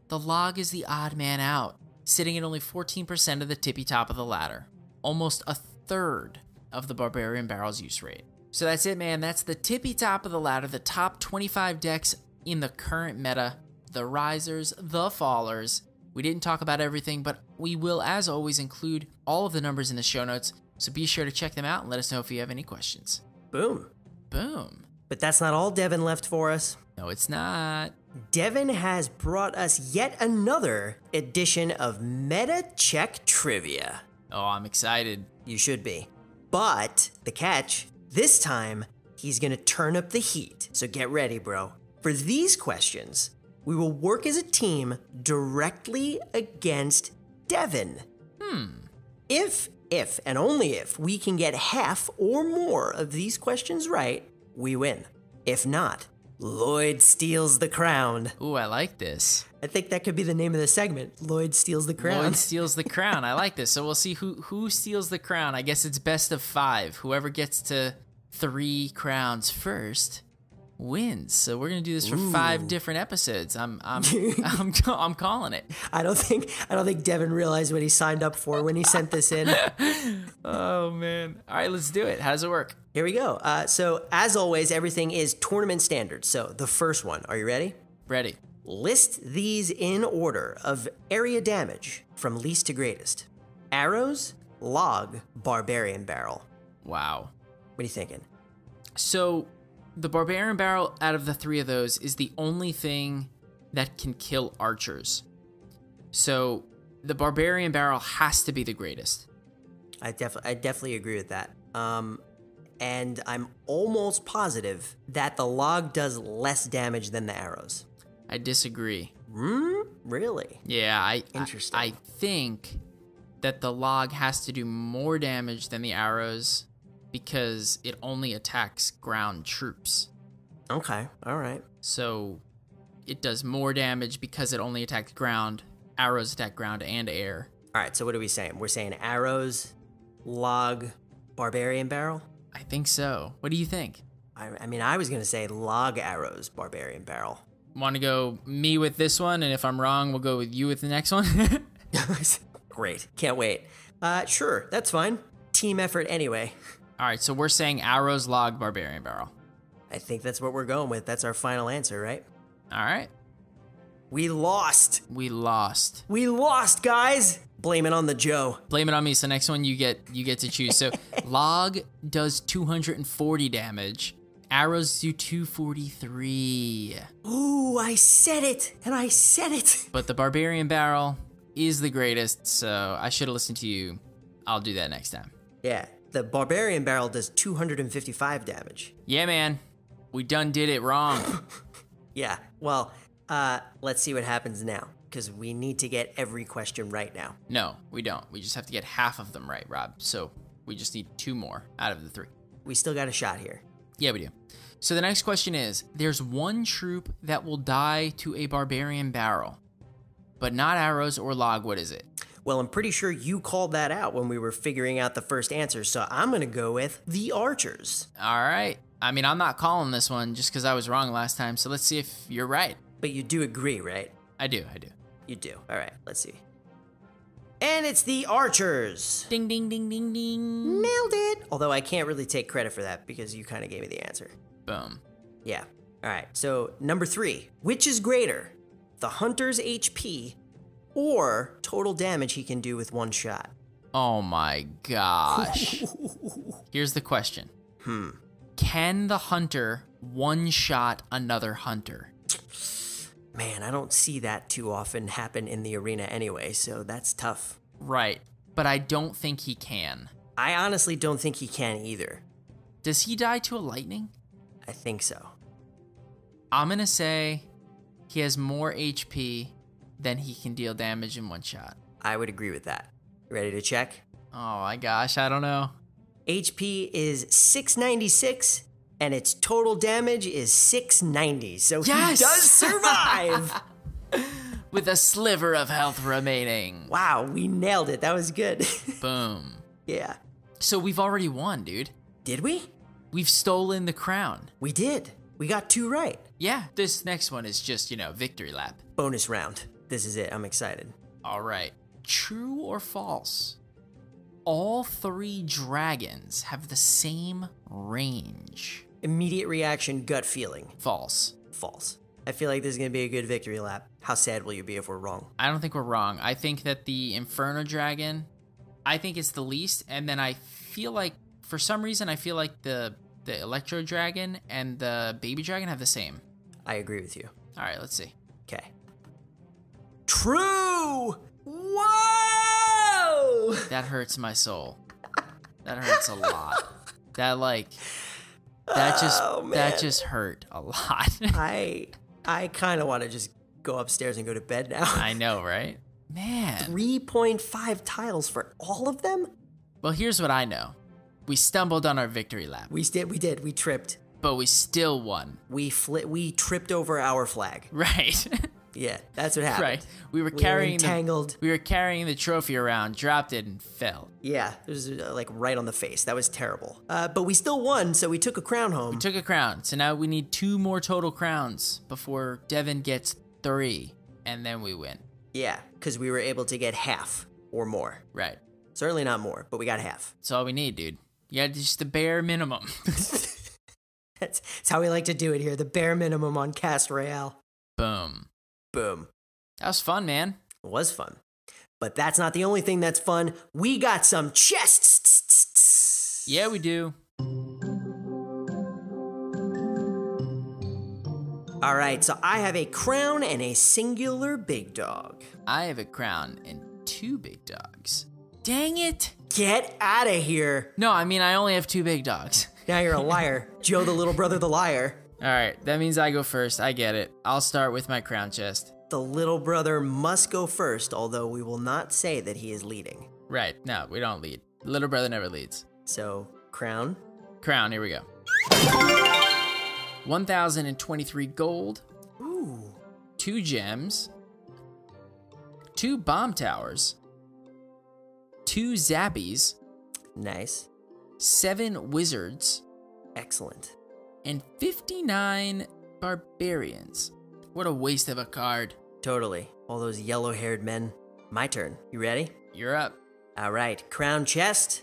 B: the Log is the odd man out, sitting at only 14% of the tippy top of the ladder. Almost a third of the Barbarian Barrel's use rate. So that's it, man. That's the tippy top of the ladder, the top 25 decks in the current meta, the risers, the fallers. We didn't talk about everything, but we will, as always, include all of the numbers in the show notes, so be sure to check them out and let us know if you have any questions.
A: Boom.
B: Boom.
A: But that's not all Devin left for us.
B: No, it's not.
A: Devin has brought us yet another edition of Meta Check Trivia.
B: Oh, I'm excited.
A: You should be. But the catch, this time, he's gonna turn up the heat. So get ready, bro. For these questions, we will work as a team directly against Devin. If, and only if, we can get half or more of these questions right, we win. If not, Lloyd steals the crown.
B: Ooh, I like this.
A: I think that could be the name of the segment. Lloyd steals the crown.
B: Lloyd steals the crown. I like this. So we'll see who steals the crown. I guess it's best of 5. Whoever gets to 3 crowns first wins. So we're gonna do this for 5 different episodes. I'm calling it.
A: I don't think Devin realized what he signed up for when he sent this in.
B: Oh man! All right, let's do it. How does it work?
A: Here we go. So as always, everything is tournament standard. So the first one, are you ready?
B: Ready.
A: List these in order of area damage from least to greatest: arrows, log, barbarian barrel.
B: Wow.
A: What are you thinking?
B: So the Barbarian Barrel out of the 3 of those is the only thing that can kill archers. So the Barbarian Barrel has to be the greatest.
A: I definitely agree with that. And I'm almost positive that the log does less damage than the arrows.
B: I disagree.
A: Really?
B: Yeah,
A: Interesting.
B: I think that the log has to do more damage than the arrows because it only attacks ground troops.
A: Okay, all right.
B: So it does more damage because it only attacks ground. Arrows attack ground and air.
A: All right, so what are we saying? We're saying arrows, log, barbarian barrel?
B: I think so. What do you think?
A: I mean, I was going to say log arrows, barbarian barrel.
B: Want to go me with this one, and if I'm wrong, we'll go with you with the next one?
A: Great. Can't wait. Sure, that's fine. Team effort anyway.
B: All right, so we're saying arrows, log, barbarian barrel.
A: I think that's what we're going with. That's our final answer, right?
B: All right.
A: We lost.
B: We lost.
A: We lost, guys. Blame it on the Joe.
B: Blame it on me. So next one you get to choose. So log does 240 damage. Arrows do 243.
A: Ooh, I said it, and I said it.
B: But the barbarian barrel is the greatest, so I should have listened to you. I'll do that next time.
A: Yeah, the barbarian barrel does 255 damage.
B: Yeah, man. We done did it wrong.
A: Yeah, well, let's see what happens now, because we need to get every question right now.
B: No, we don't. We just have to get half of them right, Rob. So we just need 2 more out of the 3.
A: We still got a shot here.
B: Yeah, we do. So the next question is, there's one troop that will die to a barbarian barrel, but not arrows or log. What is it?
A: Well, I'm pretty sure you called that out when we were figuring out the first answer, so I'm going to go with the archers.
B: All right. I mean, I'm not calling this one just because I was wrong last time, so let's see if you're right.
A: But you do agree, right?
B: I do.
A: You do. All right, let's see. And it's the archers.
B: Ding, ding, ding, ding, ding.
A: Nailed it. Although I can't really take credit for that because you kind of gave me the answer.
B: Boom.
A: Yeah. All right, so number 3. Which is greater, the hunter's HP or total damage he can do with one shot?
B: Oh my gosh. Here's the question. Can the hunter one-shot another hunter?
A: Man, I don't see that too often happen in the arena anyway, so that's tough.
B: Right, but I don't think he can.
A: I honestly don't think he can either.
B: Does he die to a lightning?
A: I think so.
B: I'm gonna say he has more HP than he can deal damage in one shot.
A: I would agree with that. Ready to check?
B: Oh my gosh, I don't know.
A: HP is 696, and its total damage is 690, so
B: Yes!
A: he does survive!
B: With a sliver of health remaining.
A: Wow, we nailed it. That was good.
B: Boom.
A: Yeah.
B: So we've already won, dude.
A: Did we?
B: We've stolen the crown.
A: We did. We got 2 right.
B: Yeah, this next one is just, victory lap.
A: Bonus round. This is it. I'm excited.
B: All right. True or false? All 3 dragons have the same range.
A: Immediate reaction, gut feeling.
B: False.
A: False. I feel like this is going to be a good victory lap. How sad will you be if we're wrong?
B: I don't think we're wrong. I think that the Inferno Dragon, I think it's the least. And then I feel like, for some reason, I feel like the Electro Dragon and the Baby Dragon have the same.
A: I agree with you.
B: All right, let's see.
A: Okay. True! Whoa!
B: That hurts my soul. That hurts a lot. That just hurt a lot.
A: I kind of want to just go upstairs and go to bed now.
B: I know, right? Man.
A: 3.5 tiles for all of them?
B: Well, here's what I know. We stumbled on our victory lap.
A: We did. We tripped.
B: But we still won.
A: We tripped over our flag.
B: Right.
A: Yeah, that's what happened.
B: Right. We were carrying
A: entangled.
B: We were carrying the trophy around, dropped it, and fell.
A: Yeah, it was like right on the face. That was terrible. But we still won, so we took a crown home.
B: We took a crown. So now we need 2 more total crowns before Devin gets 3, and then we win.
A: Yeah, because we were able to get half or more.
B: Right.
A: Certainly not more, but we got half.
B: That's all we need, dude. Yeah, just the bare minimum.
A: That's how we like to do it here. The bare minimum on Clash Royale.
B: Boom.
A: Boom.
B: That was fun, man.
A: It was fun. But that's not the only thing that's fun. We got some chests.
B: Yeah, we do.
A: All right, so I have a crown and a singular big dog.
B: I have a crown and 2 big dogs. Dang it.
A: Get out of here.
B: No, I mean, I only have 2 big dogs.
A: Now you're a liar. Joe, the little brother, the liar.
B: All right, that means I go first. I get it. I'll start with my crown chest.
A: The little brother must go first, although we will not say that he is leading.
B: Right. No, we don't lead. Little brother never leads.
A: So, crown.
B: Crown, here we go. 1,023 gold.
A: Ooh.
B: 2 gems. 2 bomb towers. 2 zappies.
A: Nice.
B: 7 wizards.
A: Excellent.
B: And 59 barbarians. What a waste of a card.
A: Totally. All those yellow-haired men. My turn. You ready?
B: You're up.
A: All right. Crown chest.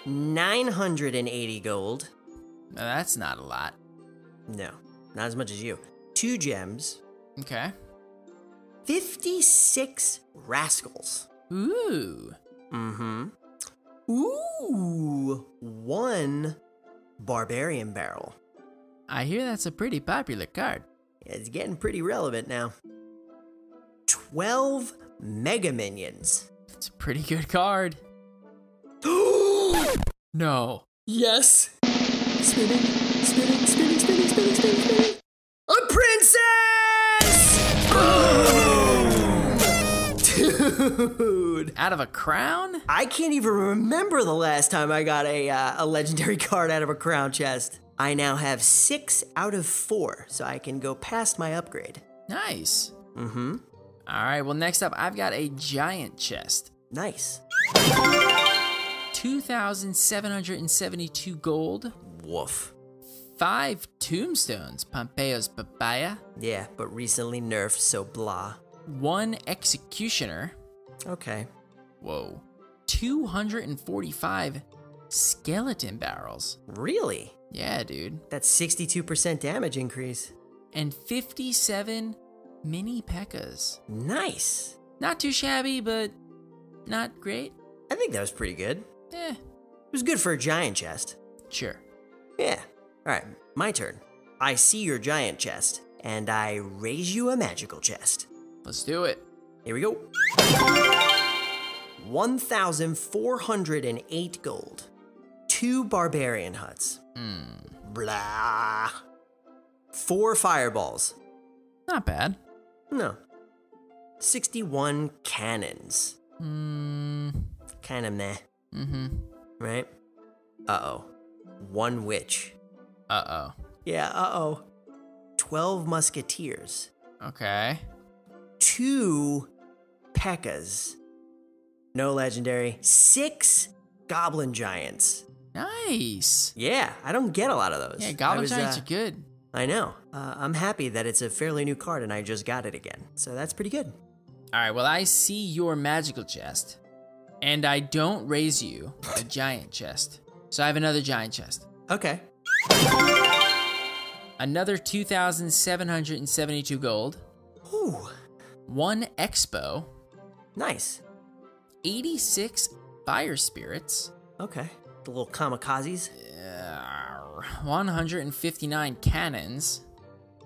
A: 980 gold.
B: Now, that's not a lot.
A: No, not as much as you. 2 gems.
B: Okay.
A: 56 rascals.
B: Ooh.
A: Mm-hmm. Ooh. 1 barbarian barrel.
B: I hear that's a pretty popular card.
A: It's getting pretty relevant now. 12 mega minions.
B: It's a pretty good card. No.
A: Yes. Spinning, spinning, spinning, spinning, spinning, spinning, spinning. A princess! Boom! Dude.
B: Out of a crown?
A: I can't even remember the last time I got a legendary card out of a crown chest. I now have 6 out of 4, so I can go past my upgrade.
B: Nice.
A: Mm-hmm.
B: All right, well, next up, I've got a giant chest.
A: Nice.
B: 2,772 gold.
A: Woof.
B: 5 tombstones, Pompeo's papaya.
A: Yeah, but recently nerfed, so blah.
B: 1 executioner.
A: Okay.
B: Whoa. 245 skeleton barrels.
A: Really?
B: Yeah, dude.
A: That's 62% damage increase.
B: And 57 mini P.E.K.K.A.s.
A: Nice.
B: Not too shabby, but not great.
A: I think that was pretty good.
B: Eh,
A: It was good for a giant chest.
B: sure.
A: Yeah. All right, my turn. I see your giant chest, and I raise you a magical chest.
B: Let's do it.
A: Here we go. 1,408 gold. 2 barbarian huts. Blah. 4 fireballs.
B: Not bad.
A: No. 61 cannons. Kind of meh, right? Uh-oh. 1 witch.
B: Uh-oh.
A: Yeah, uh-oh. 12 musketeers.
B: Okay.
A: 2 P.E.K.K.A.s. No legendary. 6 goblin giants.
B: Nice.
A: Yeah, I don't get a lot of those.
B: Yeah, Goblin
A: I was,
B: Giants are good.
A: I know. I'm happy that it's a fairly new card and I just got it again. So that's pretty good.
B: All right, well, I see your magical chest, and I don't raise you a giant chest. So I have another giant chest.
A: Okay.
B: Another 2,772 gold.
A: Ooh,
B: 1 expo.
A: nice.
B: 86 fire spirits.
A: Okay. The little kamikazes.
B: 159 cannons.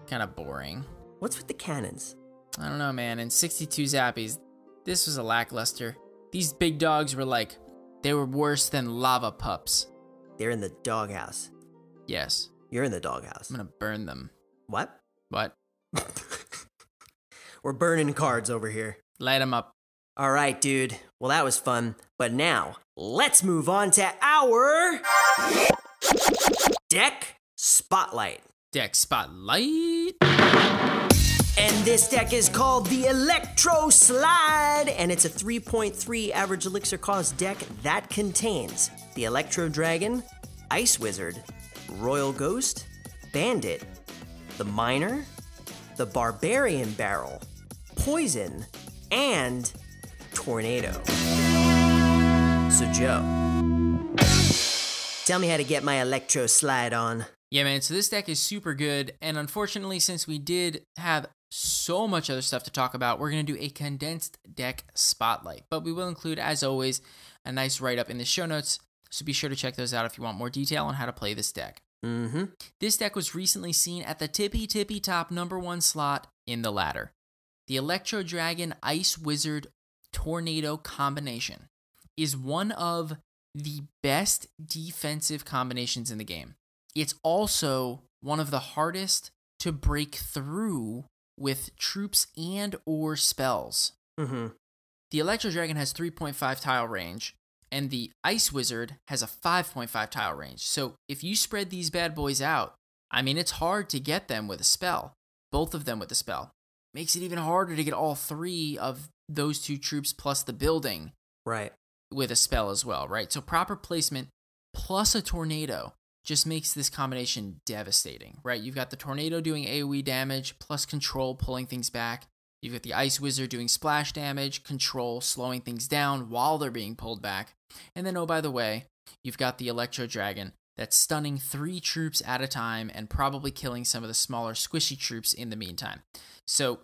B: Kind of boring.
A: What's with the cannons?
B: I don't know, man. And 62 zappies. This was a lackluster. These big dogs were like, they were worse than lava pups.
A: They're in the doghouse.
B: Yes,
A: You're in the doghouse.
B: I'm gonna burn them.
A: What?
B: What?
A: We're burning cards over here.
B: Light them up.
A: All right, dude. Well, that was fun. But now, let's move on to our deck spotlight.
B: Deck spotlight.
A: And this deck is called the Electro Slide, and it's a 3.3 average elixir cost deck that contains the Electro Dragon, Ice Wizard, Royal Ghost, Bandit, the Miner, the Barbarian Barrel, Poison, and Tornado. So Joe, tell me how to get my Electro Slide on.
B: Yeah, man, so this deck is super good, and unfortunately, since we did have so much other stuff to talk about, we're going to do a condensed deck spotlight, but we will include, as always, a nice write-up in the show notes, so be sure to check those out if you want more detail on how to play this deck. This deck was recently seen at the tippy top #1 slot in the ladder. The Electro Dragon Ice Wizard Tornado combination is one of the best defensive combinations in the game. It's also one of the hardest to break through with troops and or spells. The Electro Dragon has 3.5 tile range, and the Ice Wizard has a 5.5 tile range. So if you spread these bad boys out, I mean, it's hard to get them with a spell. Both of them with a spell. Makes it even harder to get all three of those two troops plus the building
A: Right.
B: with a spell as well, right? So proper placement plus a tornado just makes this combination devastating, right? You've got the tornado doing AoE damage plus control pulling things back. You've got the Ice Wizard doing splash damage, control slowing things down while they're being pulled back. And then, oh, by the way, you've got the Electro Dragon that's stunning 3 troops at a time and probably killing some of the smaller squishy troops in the meantime. So,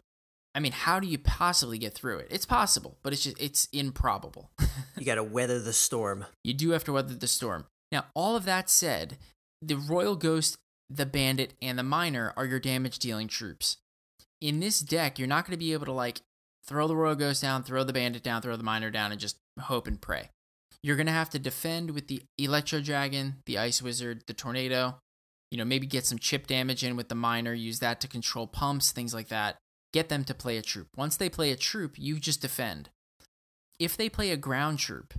B: I mean, how do you possibly get through it? It's possible, but it's improbable.
A: You got to weather the storm.
B: You do have to weather the storm. Now, all of that said, the Royal Ghost, the Bandit, and the Miner are your damage-dealing troops. In this deck, you're not going to be able to, like, throw the Royal Ghost down, throw the Bandit down, throw the Miner down, and just hope and pray. You're going to have to defend with the Electro Dragon, the Ice Wizard, the Tornado. You know, maybe get some chip damage in with the Miner, use that to control pumps, things like that. Get them to play a troop. Once they play a troop, you just defend. If they play a ground troop,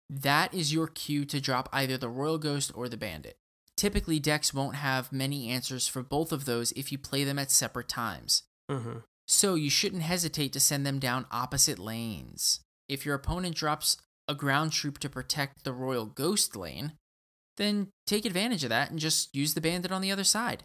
B: that is your cue to drop either the Royal Ghost or the Bandit. Typically, decks won't have many answers for both of those if you play them at separate times.
A: Mm-hmm.
B: So you shouldn't hesitate to send them down opposite lanes. If your opponent drops a ground troop to protect the Royal Ghost lane, then take advantage of that and just use the Bandit on the other side.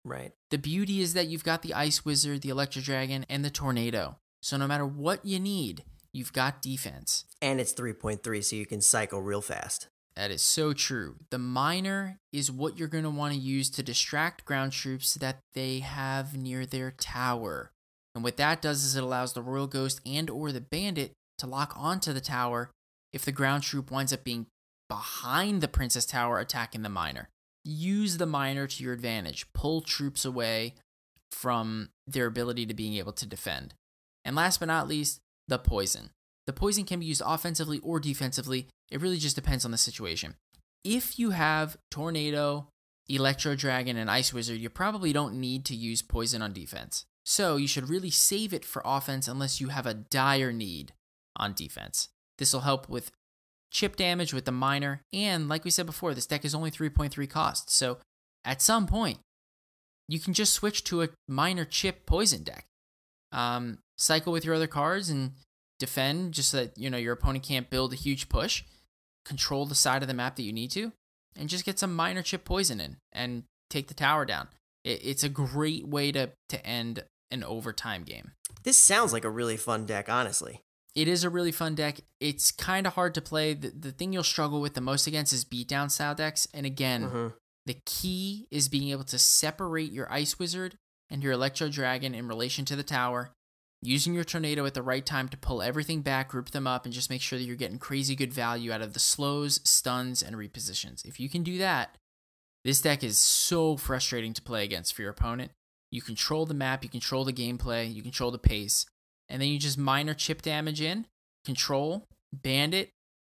A: Right.
B: The beauty is that you've got the Ice Wizard, the Electro Dragon, and the Tornado. So no matter what you need, you've got defense.
A: And it's 3.3, so you can cycle real fast.
B: That is so true. The Miner is what you're going to want to use to distract ground troops that they have near their tower. And what that does is it allows the Royal Ghost and or the Bandit to lock onto the tower if the ground troop winds up being behind the Princess Tower attacking the Miner. Use the Miner to your advantage. Pull troops away from their ability to being able to defend. And last but not least, the Poison. The Poison can be used offensively or defensively. It really just depends on the situation. If you have Tornado, Electro Dragon, and Ice Wizard, you probably don't need to use Poison on defense. So you should really save it for offense unless you have a dire need on defense. This will help with chip damage with the Miner, and like we said before, this deck is only 3.3 cost, so at some point, you can just switch to a Miner chip Poison deck. Cycle with your other cards and defend just so that, you know, your opponent can't build a huge push. Control the side of the map that you need to, and just get some Miner chip Poison in and take the tower down. It's a great way to end an overtime game.
A: This sounds like a really fun deck, honestly.
B: It is a really fun deck. It's kind of hard to play. The thing you'll struggle with the most against is beatdown style decks. And again, the key is being able to separate your Ice Wizard and your Electro Dragon in relation to the tower, using your Tornado at the right time to pull everything back, group them up, and just make sure that you're getting crazy good value out of the slows, stuns, and repositions. If you can do that, this deck is so frustrating to play against for your opponent. You control the map, you control the gameplay, you control the pace, and then you just Miner chip damage in, control, Bandit,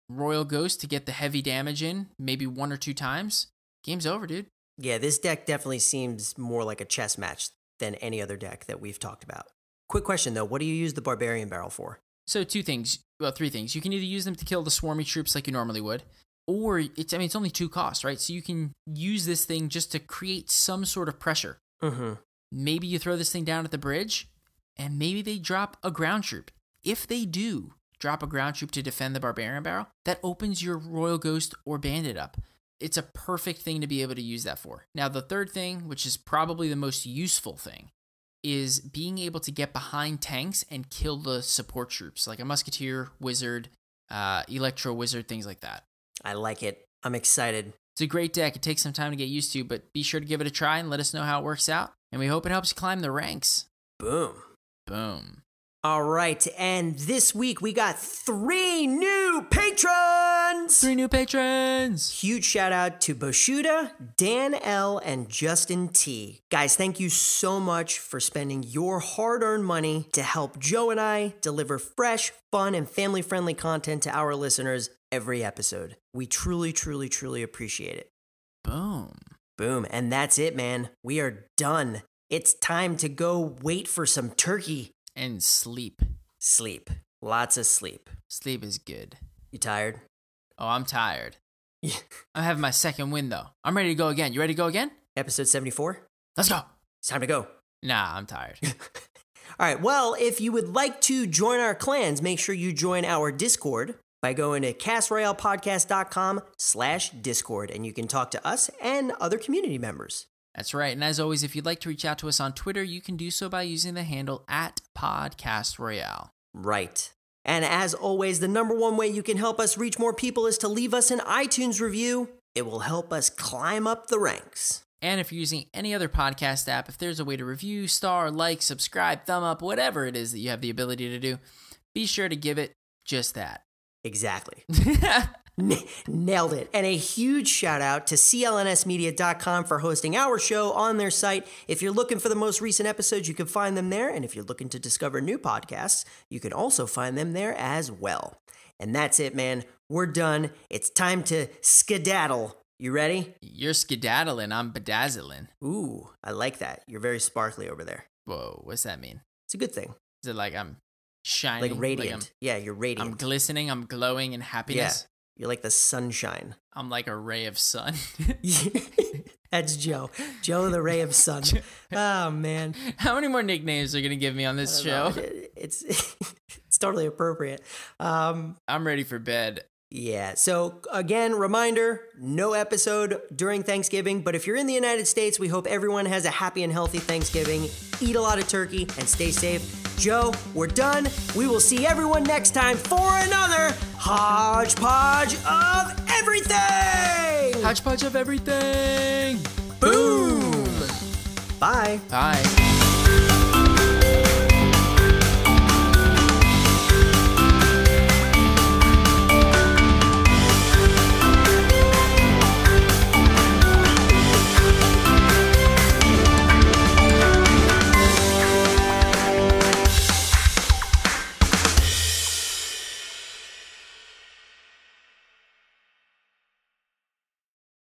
B: Royal Ghost to get the heavy damage in, maybe 1 or 2 times. Game's over, dude.
A: Yeah, this deck definitely seems more like a chess match than any other deck that we've talked about. Quick question, though. What do you use the Barbarian Barrel for?
B: So 3 things. You can either use them to kill the swarmy troops like you normally would, or it's only 2 costs, right? So you can use this thing just to create some sort of pressure.
A: Mm-hmm.
B: Maybe you throw this thing down at the bridge, and maybe they drop a ground troop. If they do drop a ground troop to defend the Barbarian Barrel, that opens your Royal Ghost or Bandit up. It's a perfect thing to be able to use that for. Now, the third thing, which is probably the most useful thing, is being able to get behind tanks and kill the support troops, like a Musketeer, Wizard, Electro Wizard, things like that.
A: I like it. I'm excited.
B: It's a great deck. It takes some time to get used to, but be sure to give it a try and let us know how it works out. And we hope it helps you climb the ranks.
A: Boom.
B: Boom.
A: All right, and this week we got 3 new patrons!
B: 3 new patrons!
A: Huge shout out to Boshuda, Dan L, and Justin T. Guys, thank you so much for spending your hard-earned money to help Joe and I deliver fresh, fun, and family-friendly content to our listeners every episode. We truly, truly, truly appreciate it.
B: Boom.
A: Boom, and that's it, man. We are done. It's time to go wait for some turkey.
B: And sleep.
A: Sleep. Lots of sleep.
B: Sleep is good.
A: You tired?
B: Oh, I'm tired.
A: Yeah.
B: I'm having my second win, though. I'm ready to go again. You ready to go again?
A: Episode 74?
B: Let's go.
A: It's time to go.
B: Nah, I'm tired.
A: All right, well, if you would like to join our clans, make sure you join our Discord by going to cashroyalepodcast.com/Discord, and you can talk to us and other community members.
B: That's right. And as always, if you'd like to reach out to us on Twitter, you can do so by using the handle @PodcastRoyale.
A: Right. And as always, the number one way you can help us reach more people is to leave us an iTunes review. It will help us climb up the ranks.
B: And if you're using any other podcast app, if there's a way to review, star, like, subscribe, thumb up, whatever it is that you have the ability to do, be sure to give it just that.
A: Exactly. Nailed it. And a huge shout out to clnsmedia.com for hosting our show on their site. If you're looking for the most recent episodes, you can find them there. And if you're looking to discover new podcasts, you can also find them there as well. And that's it, man. We're done. It's time to skedaddle. You ready?
B: You're skedaddling, I'm bedazzling.
A: Ooh, I like that. You're very sparkly over there.
B: Whoa, what's that mean?
A: It's a good thing.
B: Is it like I'm shining?
A: Like radiant. Yeah, you're radiant.
B: I'm glistening, I'm glowing in happiness.
A: Yeah, you're like the sunshine.
B: I'm like a ray of sun.
A: That's Joe. Joe, the ray of sun. Oh, man.
B: How many more nicknames are you going to give me on this show?
A: It's it's totally appropriate.
B: I'm ready for bed.
A: Yeah. So again, reminder, no episode during Thanksgiving, but if you're in the United States, we hope everyone has a happy and healthy Thanksgiving. Eat a lot of turkey and stay safe. Joe, we're done. We will see everyone next time for another hodgepodge of everything.
B: Hodgepodge of everything.
A: Boom. Bye.
B: Bye.